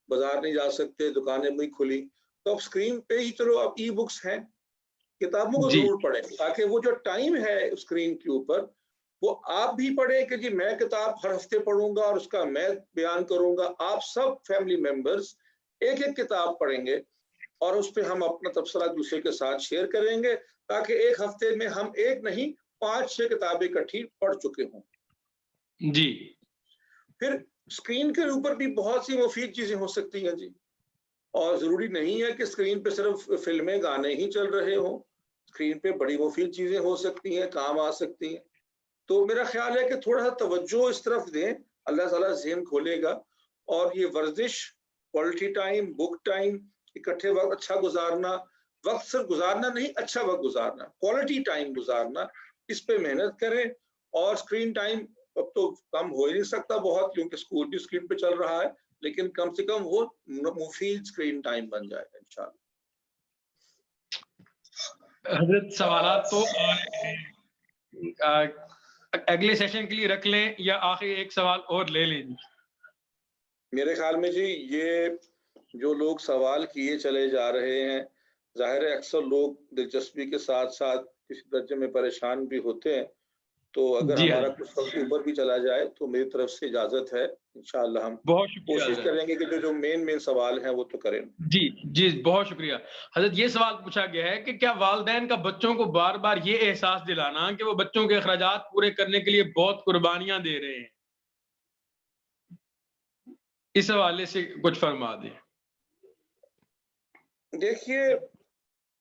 Speaker 2: बाजार नहीं जा सकते, दुकानें नहीं खुली, तो अब स्क्रीन पे ही चलो, अब ई बुक्स हैं, किताबों को जरूर पढ़ें, ताकि वो जो टाइम है स्क्रीन के ऊपर वो आप भी पढ़ें कि जी मैं किताब हर हफ्ते पढ़ूंगा और उसका मैं बयान करूंगा। आप सब फैमिली मेंबर्स एक एक किताब पढ़ेंगे और उस पर हम अपना तबसरा दूसरे के साथ शेयर करेंगे, ताकि एक हफ्ते में हम एक नहीं 5-6 किताबें इकट्ठी पढ़ चुके हों।
Speaker 1: जी।
Speaker 2: फिर स्क्रीन के ऊपर भी बहुत सी मुफीद चीजें हो सकती हैं जी, और जरूरी नहीं है कि स्क्रीन पे सिर्फ फिल्में गाने ही चल रहे हों, स्क्रीन पे बड़ी मुफीद चीजें हो सकती हैं, काम आ सकती हैं। तो मेरा ख्याल है कि थोड़ा सा तवज्जो इस तरफ दें, अल्लाह ताला ज़हन खोलेगा, और ये वर्जिश क्वालिटी टाइम, बुक टाइम, इकट्ठे वक्त अच्छा गुजारना, वक्त सिर्फ गुजारना नहीं, अच्छा वक्त गुजारना, क्वालिटी टाइम गुजारना, इस पे मेहनत करें। और स्क्रीन टाइम अब तो कम हो ही नहीं सकता बहुत, क्योंकि स्कूल भी स्क्रीन पे चल रहा है, लेकिन कम से कम वो मुफीद स्क्रीन टाइम बन जाएगा इंशाल्लाह।
Speaker 1: हजरत सवालात तो अगले सेशन के लिए रख लें या आखिरी एक सवाल और ले लें?
Speaker 2: मेरे ख्याल में जी ये जो लोग सवाल किए चले जा रहे हैं, जाहिर है अक्सर लोग दिलचस्पी के साथ साथ किसी दर्जे में परेशान भी होते हैं, तो अगर
Speaker 1: जी
Speaker 2: हमारा
Speaker 1: हजरत,
Speaker 2: कुछ वक्त ऊपर भी चला जाए तो मेरी तरफ से इजाजत है, इंशाअल्लाह हम
Speaker 1: बहुत शुक्रिया
Speaker 2: कोशिश
Speaker 1: हजरत।
Speaker 2: करेंगे कि जो मेन सवाल हैं वो तो करें।
Speaker 1: जी जी, बहुत शुक्रिया हजरत। ये सवाल पूछा गया है कि क्या वालिदैन का बच्चों को बार बार ये एहसास दिलाना कि वो बच्चों के अखराजात पूरे करने के लिए बहुत कुर्बानियां दे रहे हैं, इस हवाले से कुछ फरमा दें।
Speaker 2: देखिए,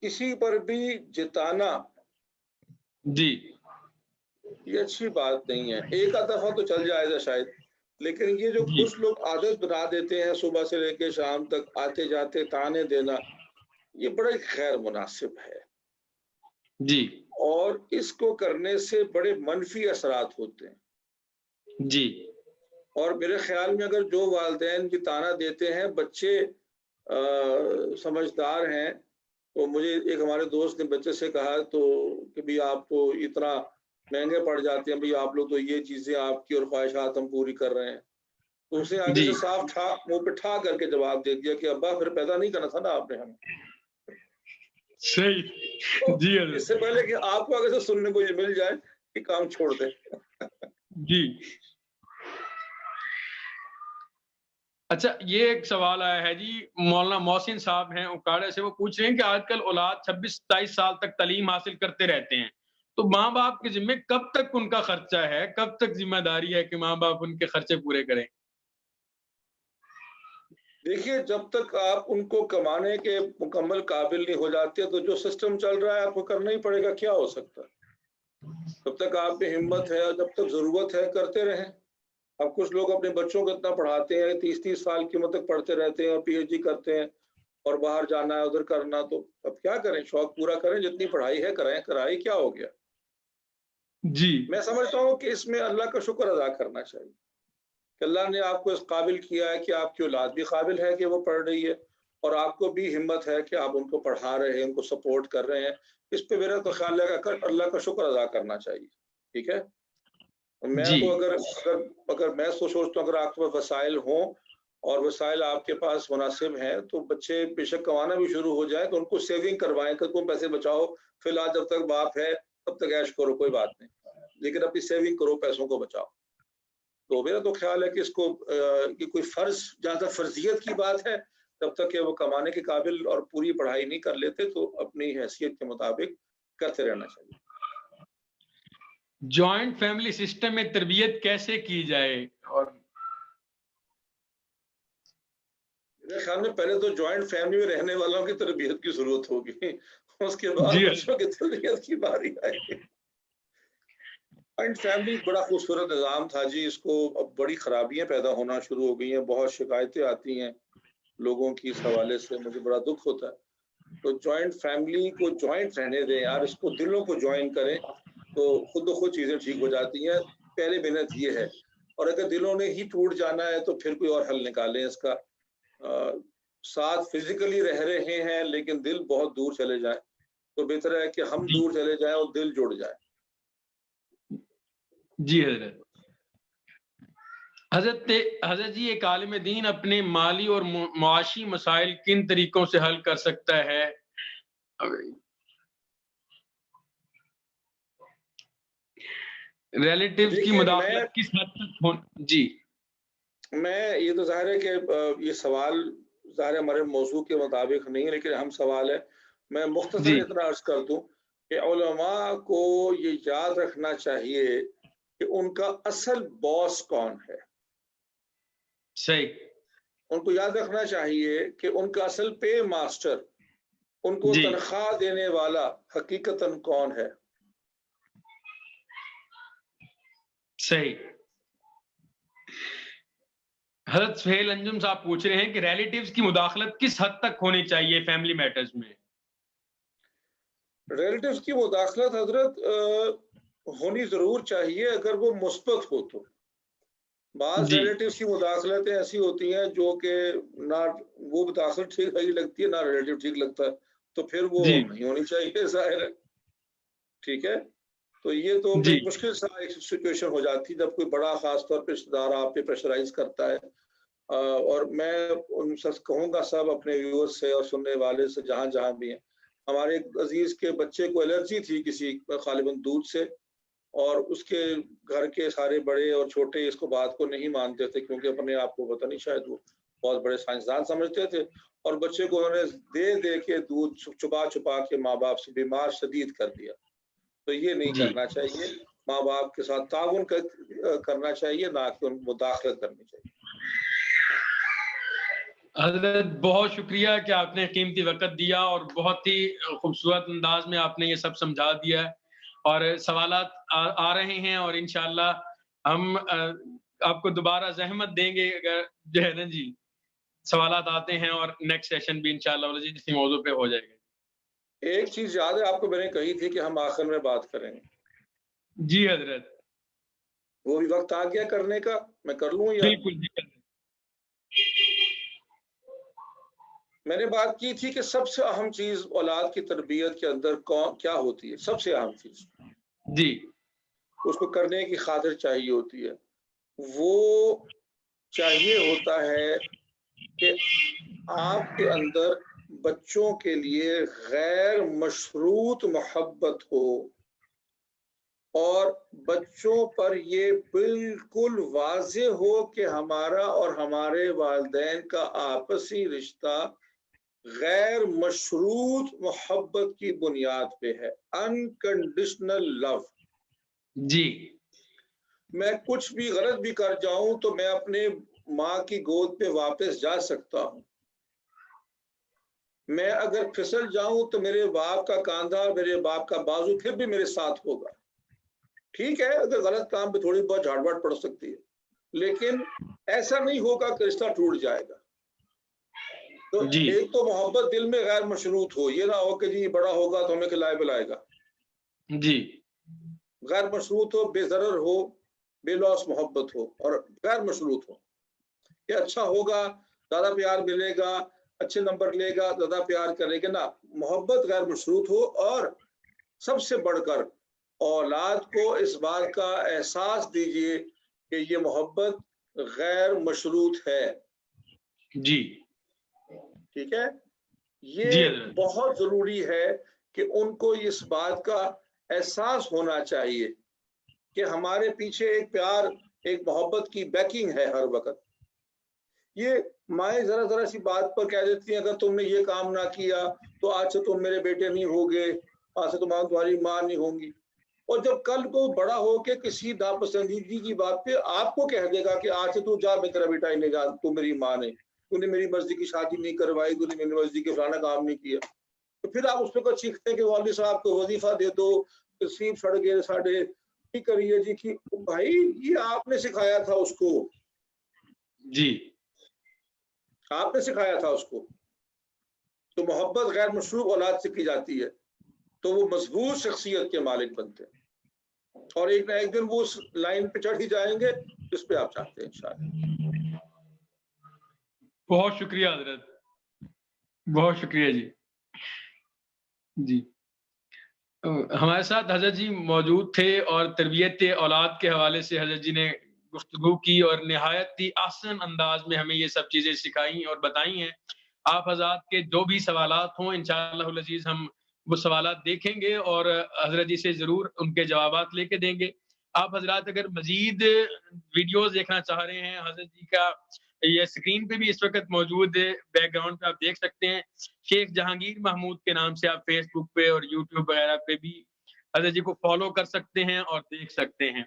Speaker 2: किसी पर भी जिताना
Speaker 1: जी
Speaker 2: ये अच्छी बात नहीं है, एक आध दफा तो चल जाएगा शायद, लेकिन ये जो
Speaker 1: जी
Speaker 2: कुछ लोग आदत बना देते हैं सुबह से लेकर शाम तक आते जाते ताने देना, ये बड़ा ही गैर मुनासिब है
Speaker 1: जी
Speaker 2: और इसको करने से बड़े मनफी असरात होते हैं।
Speaker 1: जी
Speaker 2: और मेरे ख्याल में अगर जो वालिदैन की ताना देते हैं बच्चे समझदार हैं, तो मुझे एक हमारे दोस्त ने बच्चे से कहा तो कि भाई आप तो इतना महंगे पड़ जाते हैं, भाई आप लोग तो ये चीजें आपकी और ख्वाहिशात हम पूरी कर रहे हैं, तो उसे आगे
Speaker 1: जी
Speaker 2: से साफ ठा मुंह पे ठा करके जवाब दे दिया कि अब्बा फिर पैदा नहीं करना था ना आपने हमें।
Speaker 1: सही।
Speaker 2: तो
Speaker 1: जी हजरत,
Speaker 2: इससे पहले कि आपको आगे से सुनने को ये मिल जाए कि काम छोड़ दे।
Speaker 1: जी। अच्छा, ये एक सवाल आया है जी, मौलाना मोहसिन साहब हैं उकाड़ा से, वो पूछ रहे हैं कि आजकल औलाद 26-27 साल तक तालीम हासिल करते रहते हैं, तो माँ बाप के जिम्मे कब तक उनका खर्चा है, कब तक जिम्मेदारी है कि माँ बाप उनके खर्चे पूरे करें?
Speaker 2: देखिए, जब तक आप उनको कमाने के मुकम्मल काबिल नहीं हो जाते, तो जो सिस्टम चल रहा है आपको करना ही पड़ेगा, क्या हो सकता है। जब तक आप में हिम्मत है और जब तक जरूरत है करते रहें। अब कुछ लोग अपने बच्चों को इतना पढ़ाते हैं, 30-30 साल की उम्र तक पढ़ते रहते हैं और पीएचडी करते हैं और बाहर जाना है उधर करना, तो अब क्या करें, शौक पूरा करें, जितनी पढ़ाई है कराएं, कराई क्या हो गया।
Speaker 1: जी
Speaker 2: मैं समझता हूँ कि इसमें अल्लाह का शुक्र अदा करना चाहिए कि अल्लाह ने आपको इस काबिल किया है कि आपकी औलाद भी काबिल है कि वो पढ़ रही है और आपको भी हिम्मत है कि आप उनको पढ़ा रहे हैं, उनको सपोर्ट कर रहे हैं। इस पे मेरा तो ख्याल है कि अल्लाह का शुक्र अदा करना चाहिए। ठीक है, मैं
Speaker 1: जी
Speaker 2: तो अगर अगर अगर मैं तो सोचता हूँ अगर आपके पास वसाइल हों और वसाइल आपके पास मुनासिब हैं, तो बच्चे बेशक कमाना भी शुरू हो जाए तो उनको सेविंग करवाएं, कि तुम पैसे बचाओ, फिलहाल जब तक बाप है तब तक ऐश करो, कोई बात नहीं, लेकिन अपनी सेविंग करो, पैसों को बचाओ। तो मेरा तो ख्याल है कि इसको कि कोई फर्ज, जहाँ तक फर्जियत की बात है, तब तक कि वो कमाने के काबिल और पूरी पढ़ाई नहीं कर लेते, तो अपनी हैसियत के मुताबिक करते रहना चाहिए।
Speaker 1: जॉइंट फैमिली सिस्टम में तरबियत कैसे की जाए? और
Speaker 2: मेरे ख्याल में पहले तो जॉइंट फैमिली में रहने वालों की तरबियत की जरूरत होगी, उसके बाद
Speaker 1: जी
Speaker 2: बच्चों की तरबियत की बारी आएगी। जॉइंट फैमिली बड़ा खूबसूरत निज़ाम था जी, इसको अब बड़ी खराबियां पैदा होना शुरू हो गई हैं, बहुत शिकायतें आती हैं लोगों की, इस हवाले से मुझे बड़ा दुख होता है। तो जॉइंट फैमिली को जॉइंट रहने दें यार, इसको दिलों को ज्वाइन करें तो खुद ब खुद चीजें ठीक हो जाती हैं। पहले मेहनत ये है, और अगर दिलों ने ही टूट जाना है तो फिर कोई और हल निकालें इसका। साथ फिजिकली रह रहे हैं लेकिन दिल बहुत दूर चले जाए, तो बेहतर है कि हम
Speaker 1: जी
Speaker 2: दूर चले जाएं और दिल जुड़ जाए।
Speaker 1: जी हजरत। हजरत जी, एक आलिम दीन अपने माली और मुआशी मसाइल किन तरीकों से हल कर सकता है? रिलेटिव्स की
Speaker 2: देखिए,
Speaker 1: मुदाखलत किस हद तक हो? जी
Speaker 2: मैं ये तो जाहिर है कि ये सवाल ज़ाहिर है हमारे मौजू के मुताबिक नहीं है, लेकिन हम सवाल है, मैं
Speaker 1: जी
Speaker 2: मुख्तसर इतना अर्ज कर दूं कि उलमा को ये याद रखना चाहिए कि उनका असल बॉस कौन है।
Speaker 1: सही।
Speaker 2: उनको याद रखना चाहिए कि उनका असल पे मास्टर, उनको
Speaker 1: जी
Speaker 2: तनख्वाह देने वाला हकीकतन कौन है।
Speaker 1: सही। हजरत सुहेल अंजुम साहब पूछ रहे हैं कि रिलेटिव्स की मुदाखलत किस हद तक होनी चाहिए फैमिली मैटर्स में?
Speaker 2: रिलेटिव्स की मुदाखलत हजरत होनी जरूर चाहिए अगर वो मुस्बत हो तो। बाज
Speaker 1: जी
Speaker 2: रिलेटिव्स की मुदाखलतें ऐसी होती हैं जो कि ना वो मुदाखलत ठीक सही लगती है, ना रिलेटिव ठीक लगता है, तो फिर वो
Speaker 1: जी
Speaker 2: नहीं होनी चाहिए, जाहिर है। ठीक है, तो ये तो
Speaker 1: जी
Speaker 2: एक मुश्किल सा एक सिचुएशन हो जाती है जब कोई बड़ा खास तौर पे रिश्तेदार आप पे प्रेशराइज करता है। और मैं उन सच कहूँगा सब अपने व्यूअर्स से और सुनने वाले से जहाँ जहाँ भी हैं, हमारे एक अजीज के बच्चे को एलर्जी थी किसी गालिबन दूध से, और उसके घर के सारे बड़े और छोटे इसको बात को नहीं मानते थे क्योंकि अपने आप को पता नहीं शायद वो बहुत बड़े साइंसदान समझते थे, और बच्चे को उन्होंने दे दे के दूध छुपा छुपा के माँ बाप से बीमार शदीद कर दिया। तो ये नहीं
Speaker 1: जी
Speaker 2: करना चाहिए, माँ बाप के साथ ताउन करना चाहिए, ना कि उन मुदाखलत करनी चाहिए।
Speaker 1: हजरत बहुत शुक्रिया कि आपने कीमती वक्त दिया और बहुत ही खूबसूरत अंदाज में आपने ये सब समझा दिया है, और सवालात आ रहे हैं और इंशाल्लाह हम आपको दोबारा जहमत देंगे अगर जो है ना जी सवालात आते हैं, और नेक्स्ट सेशन भी इंशाल्लाह इसी मौजू पे हो जाएगा।
Speaker 2: एक चीज याद है आपको, मैंने कही थी कि हम आखिर में बात करेंगे।
Speaker 1: जी हजरत,
Speaker 2: वो भी वक्त आ गया करने का, मैं कर लूँ या?
Speaker 1: बिल्कुल जी हजरत।
Speaker 2: मैंने बात की थी कि सबसे अहम चीज औलाद की तरबियत के अंदर कौन क्या होती है, सबसे अहम चीज
Speaker 1: जी
Speaker 2: उसको करने की खातिर चाहिए होती है, वो चाहिए होता है कि आपके अंदर बच्चों के लिए गैर मशरूत मोहब्बत हो, और बच्चों पर ये बिल्कुल वाज़ेह हो कि हमारा और हमारे वालिदैन का आपसी रिश्ता गैर मशरूत मोहब्बत की बुनियाद पे है, अनकंडीशनल लव।
Speaker 1: जी
Speaker 2: मैं कुछ भी गलत भी कर जाऊं तो मैं अपने माँ की गोद पे वापस जा सकता हूं। मैं अगर फिसल जाऊं तो मेरे बाप का कांधा, मेरे बाप का बाजू फिर भी मेरे साथ होगा। ठीक है, अगर गलत काम पे थोड़ी बहुत झाड़वाड़ पड़ सकती है, लेकिन ऐसा नहीं होगा कि रिश्ता टूट जाएगा। तो
Speaker 1: जी
Speaker 2: एक तो मोहब्बत दिल में गैर मशरूत हो, ये ना हो कि जी बड़ा होगा तो हमें खिलाए पिलाएगा।
Speaker 1: जी
Speaker 2: गैर मशरूत हो, बेजरर हो, बेलौस मोहब्बत हो, और गैर मशरूत हो कि अच्छा होगा, ज्यादा प्यार मिलेगा, अच्छे नंबर लेगा, ज्यादा प्यार करेगा ना। मोहब्बत गैर मशरूत हो, और सबसे बढ़कर औलाद को इस बात का एहसास दीजिए कि ये मोहब्बत गैर मशरूत है।
Speaker 1: जी
Speaker 2: ठीक है, ये
Speaker 1: जी हजरत,
Speaker 2: बहुत जरूरी है कि उनको इस बात का एहसास होना चाहिए कि हमारे पीछे एक प्यार, एक मोहब्बत की बैकिंग है हर वक्त। ये माए जरा जरा सी बात पर कह देती हैं, अगर तुमने ये काम ना किया तो आज से तुम मेरे बेटे नहीं होगे, आज से तुम्हारी माँ नहीं होंगी। और जब कल को बड़ा हो के किसी नापसंदीदगी की बात पे आपको कह देगा कि आज से तू जा, मैं तेरा बेटा ही नहीं, जा तू मेरी माँ नहीं, तूने मेरी मर्जी की शादी नहीं करवाई, तूने मेरी मर्जी के फलाना काम नहीं किया, तो फिर आप उस पर चीखते हैं कि वाली साहब को वजीफा दे दो, तस्वीर सड़ गए साढ़े, ठीक करिए जी की। भाई ये आपने सिखाया था उसको,
Speaker 1: जी
Speaker 2: आपने सिखाया था उसको। तो मोहब्बत गैर मशरूब औलाद से की जाती है तो वो मजबूत शख्सियत के मालिक बनते हैं, और एक ना एक दिन वो उस लाइन पे चढ़ ही जाएंगे जिस पे आप चाहते हैं इंशाल्लाह।
Speaker 1: बहुत शुक्रिया हजरत, बहुत शुक्रिया जी। जी हमारे साथ हजरत जी मौजूद थे और तरबियत औलाद के हवाले से हजरत जी ने गुफ्तगू की और निहायत ही आसान अंदाज में हमें ये सब चीजें सिखाई और बताई हैं। आप हजरात के जो भी सवालात हों इंशाअल्लाह अज़ीज़ हम वो सवालात देखेंगे और हजरत जी से जरूर उनके जवाबात लेके देंगे। आप हजरात अगर मजीद वीडियोस देखना चाह रहे हैं, हजरत जी का ये स्क्रीन पे भी इस वक्त मौजूद है, बैकग्राउंड पे आप देख सकते हैं। शेख जहांगीर महमूद के नाम से आप फेसबुक पे और यूट्यूब वगैरह पे भी हजरत जी को फॉलो कर सकते हैं और देख सकते हैं।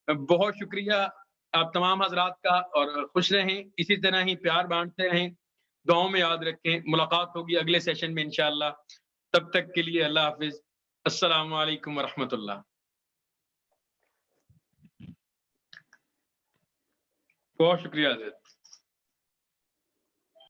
Speaker 1: बहुत शुक्रिया आप तमाम हजरात का, और खुश रहें, इसी तरह ही प्यार बांटते रहें, दुआओं में याद रखें। मुलाकात होगी अगले सेशन में इंशाअल्लाह, तब तक के लिए अल्लाह हाफिज। अस्सलामु अलैकुम वरहमतुल्लाह। बहुत शुक्रिया हजरत।